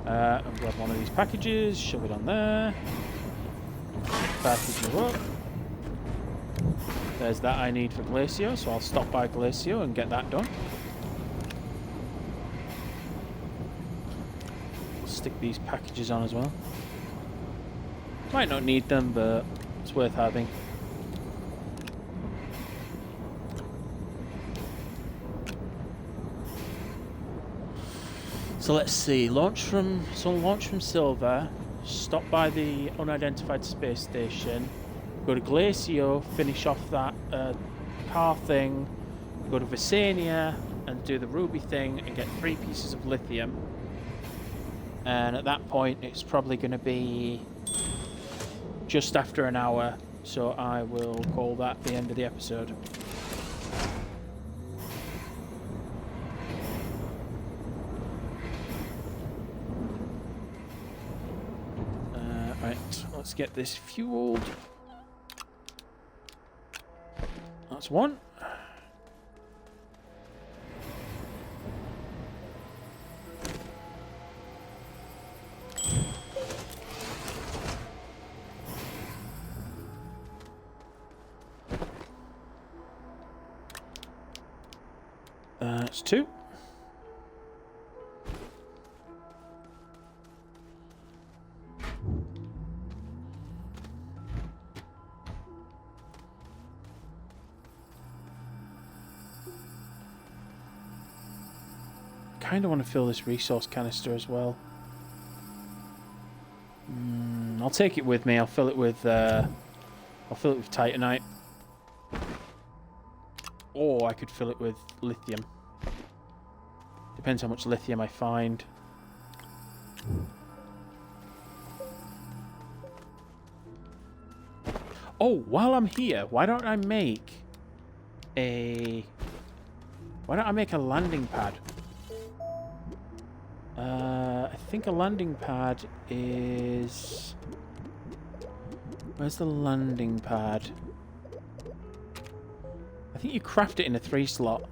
I'll grab one of these packages, shove it on there. Package you up. There's that I need for Glacio, so I'll stop by Glacio and get that done. Stick these packages on as well. Might not need them, but it's worth having. So let's see. Launch from Silver. Stop by the unidentified space station. Go to Glacio. Finish off that car thing. Go to Visania and do the ruby thing and get 3 pieces of lithium. And at that point, it's probably going to be just after an hour, so I will call that the end of the episode. Right, let's get this fueled. That's one. That's 2. Kind of want to fill this resource canister as well. I'll take it with me. I'll fill it with titanite. Or I could fill it with lithium. Depends how much lithium I find. Oh, while I'm here, why don't I make a landing pad? I think a landing pad is... Where's the landing pad? I think you craft it in a 3-slot.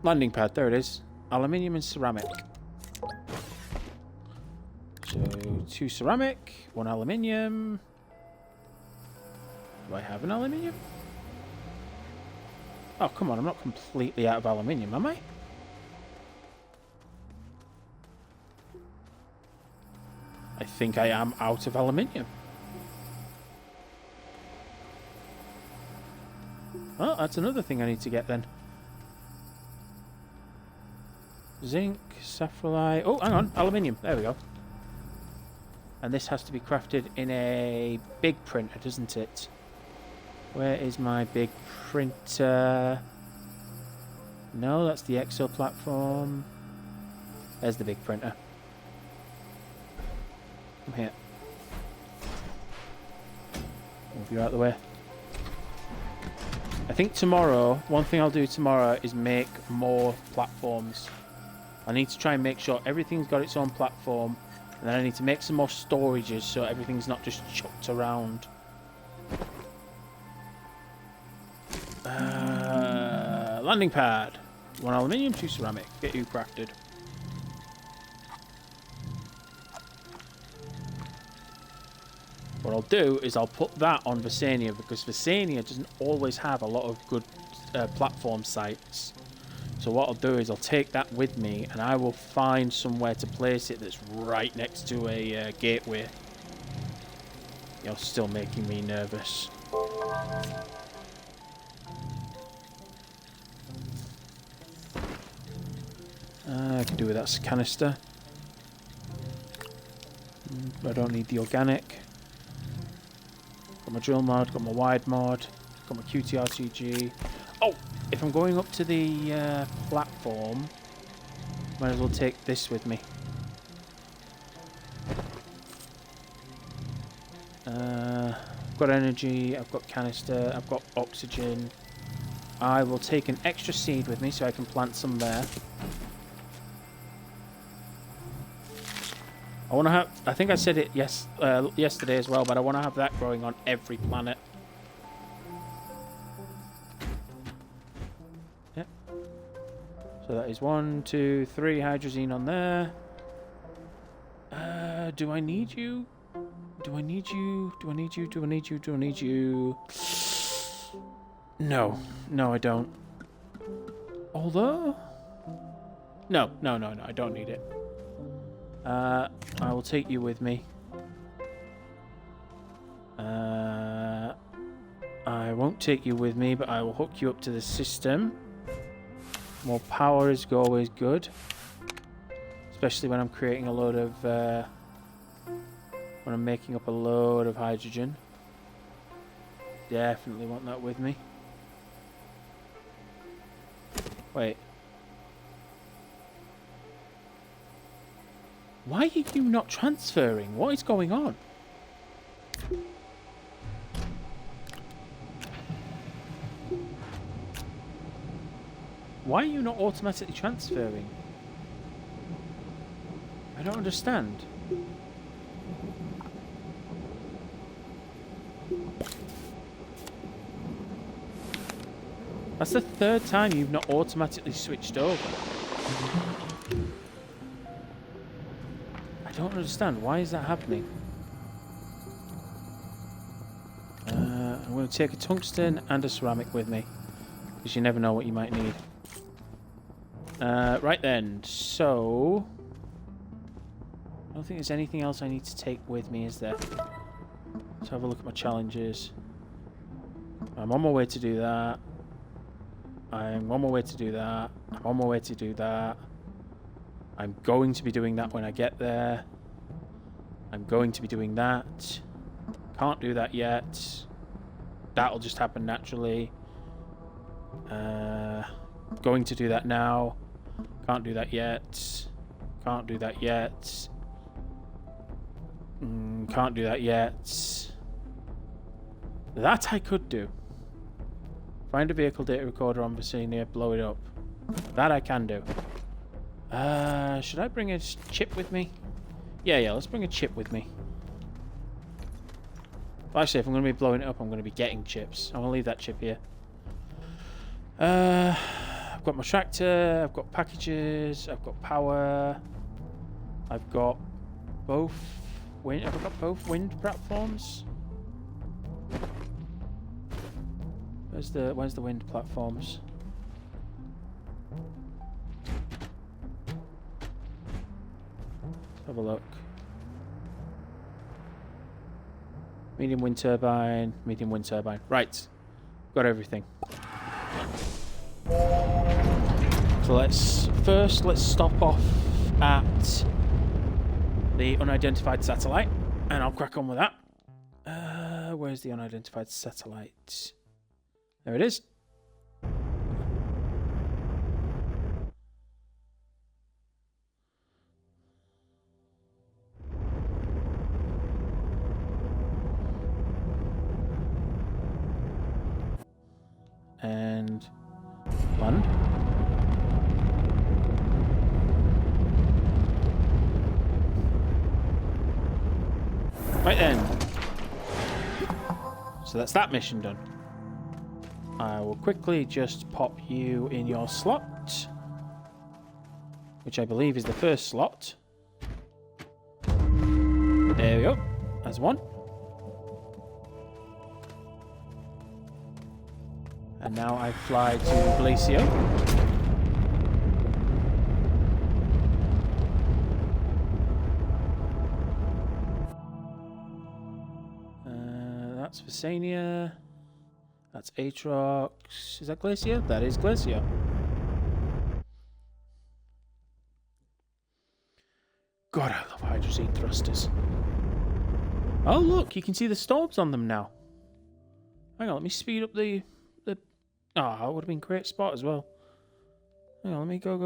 Landing pad, there it is. Aluminium and ceramic. So, 2 ceramic, 1 aluminium. Do I have an aluminium? Oh, come on, I'm not completely out of aluminium, am I? I think I am out of aluminium. Oh, that's another thing I need to get then. Zinc, saffrolite. Oh, hang on, aluminium. There we go. And this has to be crafted in a big printer, doesn't it? Where is my big printer? No, that's the exo platform. There's the big printer. Come here. Move you out of the way. I think tomorrow, one thing I'll do tomorrow is make more platforms. I need to try and make sure everything's got its own platform. And then I need to make some more storages so everything's not just chucked around. Landing pad. 1 aluminium, 2 ceramic. Get you crafted. What I'll do is I'll put that on Visania, because Visania doesn't always have a lot of good platform sites. So what I'll do is I'll take that with me and I will find somewhere to place it that's right next to a gateway. You're still making me nervous. I can do with that canister. I don't need the organic. Got my drill mod, got my wide mod, got my QTRTG. Oh, if I'm going up to the platform, might as well take this with me. I've got energy, I've got canister, I've got oxygen. I will take an extra seed with me so I can plant some there. I want to have, I think I said it yesterday as well, but I want to have that growing on every planet. Yep. So that is 1, 2, 3 hydrazine on there. Do I need you? Do I need you? Do I need you? Do I need you? Do I need you? No. No, I don't. Although... No, I don't need it. I will take you with me. I won't take you with me, but I will hook you up to the system. More power is always good. Especially when I'm creating a load of... when I'm making up a load of hydrogen. Definitely want that with me. Wait. Why are you not transferring? What is going on? Why are you not automatically transferring? I don't understand. That's the 3rd time you've not automatically switched over. I don't understand. Why is that happening? I'm going to take a tungsten and a ceramic with me, because you never know what you might need. Right then, so... I don't think there's anything else I need to take with me, is there? Let's have a look at my challenges. I'm on my way to do that. I'm on my way to do that. I'm on my way to do that. I'm going to be doing that when I get there. I'm going to be doing that. Can't do that yet. That'll just happen naturally. going to do that now. Can't do that yet. Can't do that yet. Can't do that yet. That I could do. Find a vehicle data recorder on Astroneer, blow it up. That I can do. Should I bring a chip with me? Yeah, let's bring a chip with me. Well, actually, if I'm going to be blowing it up, I'm going to be getting chips. I'm going to leave that chip here. I've got my tractor, I've got packages, I've got power. I've got both wind. Have I got both wind platforms? Where's the wind platforms? Let's have a look. Medium wind turbine, medium wind turbine. Right. Got everything. So let's stop off at the unidentified satellite, and I'll crack on with that. Where's the unidentified satellite? There it is. And land. Right then. So that's that mission done. I will quickly just pop you in your slot, which I believe is the first slot. There we go. That's one. And now I fly to Glacio. That's Visania. That's Atrox. Is that Glacio? That is Glacio. God, I love hydrazine thrusters. Oh, look, you can see the storms on them now. Hang on, let me speed up the... Oh, that would have been a great spot as well. Hang on, let me go. I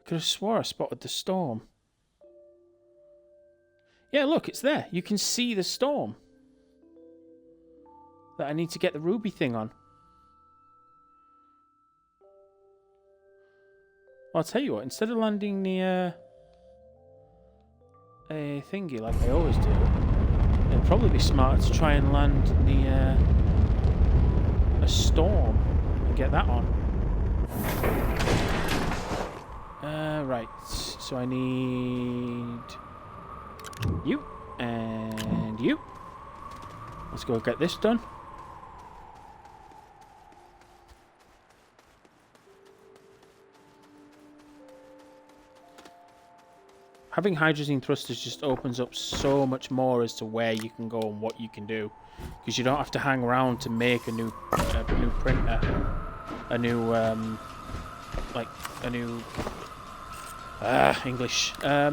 could have swore I spotted the storm. Yeah, look, it's there. You can see the storm that I need to get the ruby thing on. Well, I'll tell you what, instead of landing near a thingy like I always do, it'd probably be smarter to try and land near a storm and get that on. Right, so I need you and you. Let's go get this done. Having hydrazine thrusters just opens up so much more as to where you can go and what you can do, because you don't have to hang around to make a new printer, a new English, a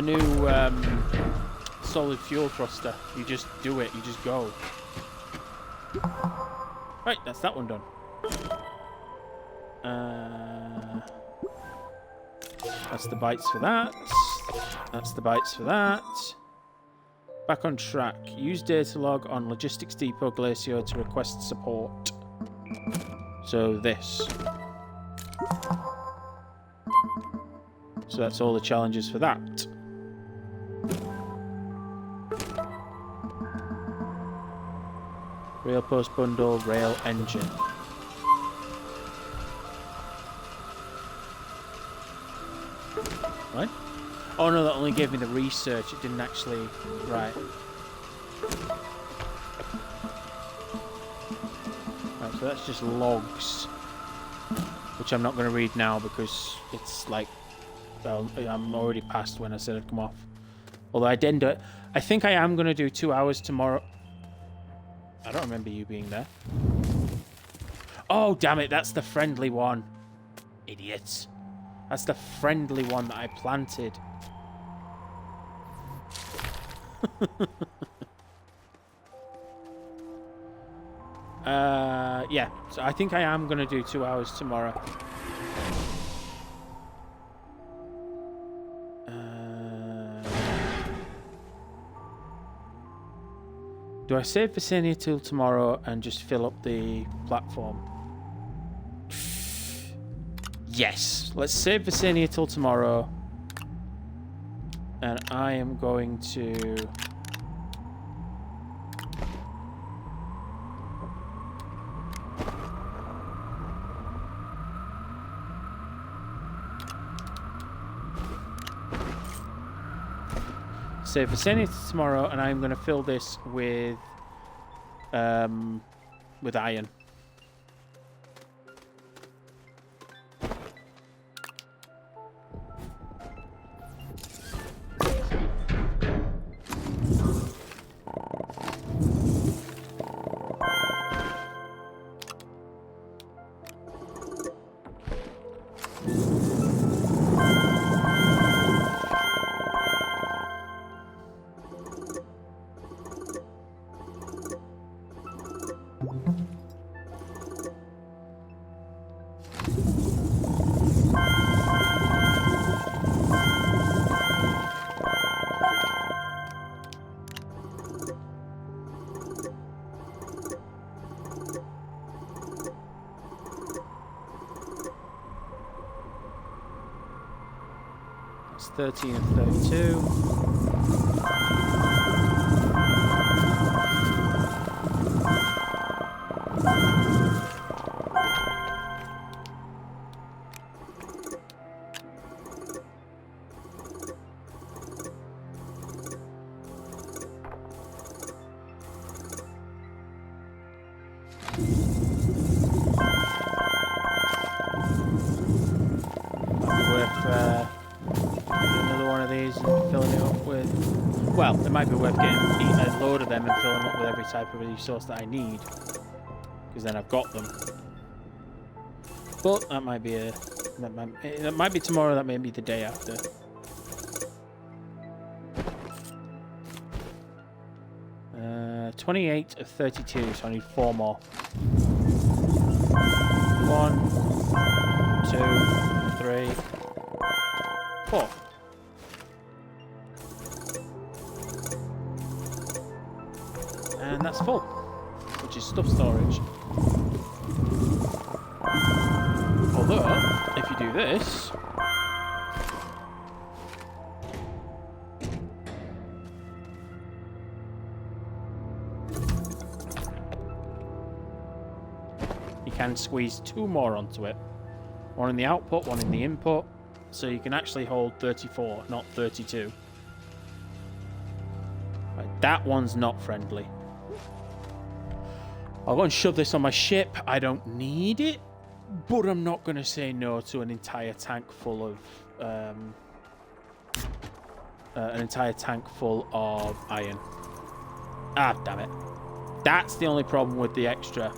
new solid fuel thruster. You just do it. You just go. Right, that's that one done. That's the bytes for that. That's the bytes for that. Back on track. Use data log on Logistics Depot Glacio to request support. So this. So that's all the challenges for that. Rail post bundle, rail engine. What? Oh no, that only gave me the research. It didn't actually... Right. Right, so that's just logs. Which I'm not going to read now because it's like... Well, I'm already past when I said I'd come off. Although I didn't do it. I think I am going to do 2 hours tomorrow. I don't remember you being there. Oh, damn it. That's the friendly one. Idiots. That's the friendly one that I planted. Yeah, so I think I am going to do 2 hours tomorrow. Do I save Visania till tomorrow and just fill up the platform? Yes. Let's save Visania till tomorrow. And I am going to... save Visania till tomorrow, and I'm going to fill this with iron. That's 13 and 32. Well, it might be worth getting a load of them and filling them up with every type of resource that I need, because then I've got them. But that might be that might be tomorrow. That may be the day after. Uh, 28 of 32, so I need 4 more. 1, 2, 3, 4. And that's full, which is stuff storage. Although, if you do this, you can squeeze 2 more onto it. One in the output, one in the input, so you can actually hold 34, not 32. Right, that one's not friendly. I'll go and shove this on my ship. I don't need it, but I'm not going to say no to an entire tank full of iron. Ah, damn it. That's the only problem with the extra.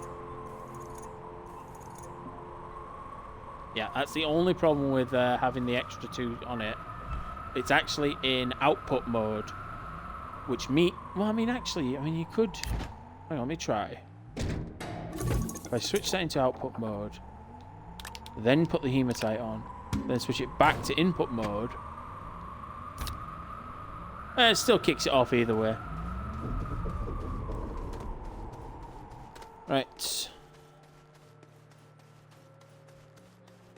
Yeah, that's the only problem with having the extra 2 on it. It's actually in output mode, which well, I mean, you could... Hang on, let me try. If I switch that into output mode, then put the hematite on, then switch it back to input mode, it still kicks it off either way. Right.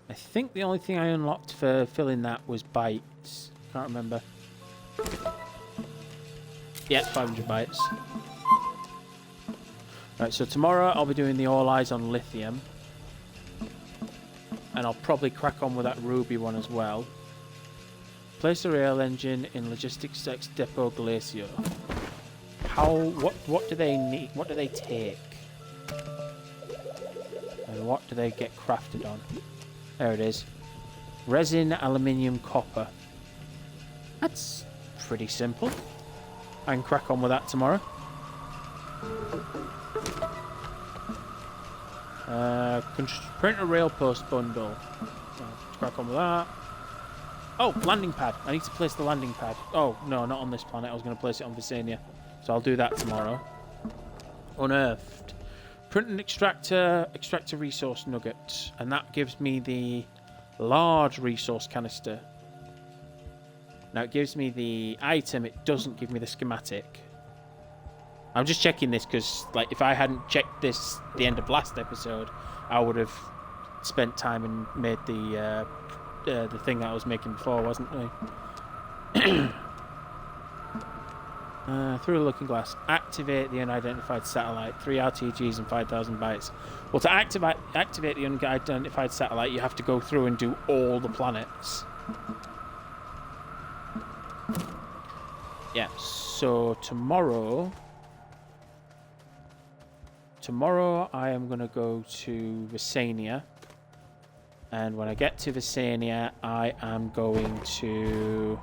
I think the only thing I unlocked for filling that was bytes. Can't remember. Yeah, 500 bytes. Right, so tomorrow I'll be doing the All Eyes on Lithium. And I'll probably crack on with that Ruby one as well. Place a rail engine in Logistics Depot Glacier. What do they need? What do they take? And what do they get crafted on? There it is. Resin, aluminium, copper. That's pretty simple. I can crack on with that tomorrow. Print a rail post bundle. Crack on with that. Oh, landing pad. I need to place the landing pad. Oh, no, not on this planet. I was going to place it on Visania. So I'll do that tomorrow. Unearthed. print an extractor, extract a resource nugget, and that gives me the large resource canister. Now it gives me the item, it doesn't give me the schematic. I'm just checking this because, like, if I hadn't checked this at the end of last episode, I would have spent time and made the thing that I was making before, wasn't I? Through a looking glass. Activate the unidentified satellite. 3 RTGs and 5,000 bytes. Well, to activate the unidentified satellite, you have to go through and do all the planets. Yeah, so tomorrow I am going to go to Visania. And when I get to Visania, I am going to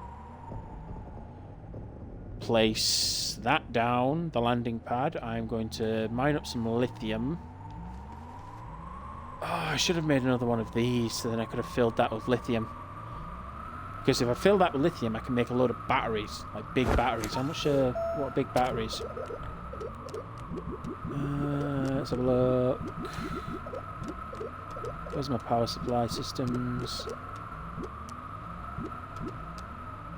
place that down, the landing pad. I'm going to mine up some lithium. Oh, I should have made another one of these so then I could have filled that with lithium. Because if I fill that with lithium, I can make a load of batteries, like big batteries. How much, what are big batteries? Let's have a look. Where's my power supply systems?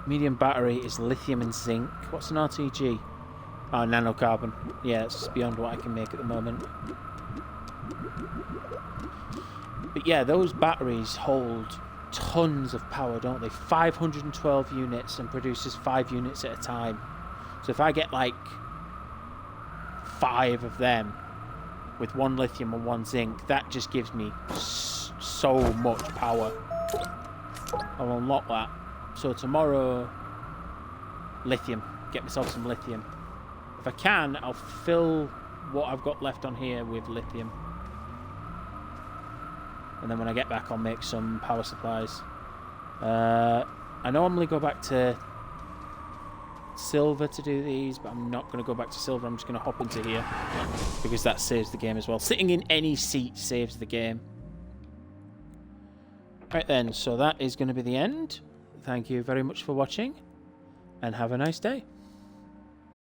Medium battery is lithium and zinc. What's an RTG? Oh, nanocarbon. Yeah, it's beyond what I can make at the moment. But yeah, those batteries hold tons of power, don't they? 512 units and produces 5 units at a time. So if I get like 5 of them with 1 lithium and 1 zinc, that just gives me so much power. I'll unlock that. So tomorrow, lithium. Get myself some lithium. If I can, I'll fill what I've got left on here with lithium. And then when I get back, I'll make some power supplies. I normally go back to silver to do these, but I'm not going to go back to silver. I'm just going to hop into here because that saves the game as well. Sitting in any seat saves the game. Right then, so that is going to be the end. Thank you very much for watching, and have a nice day.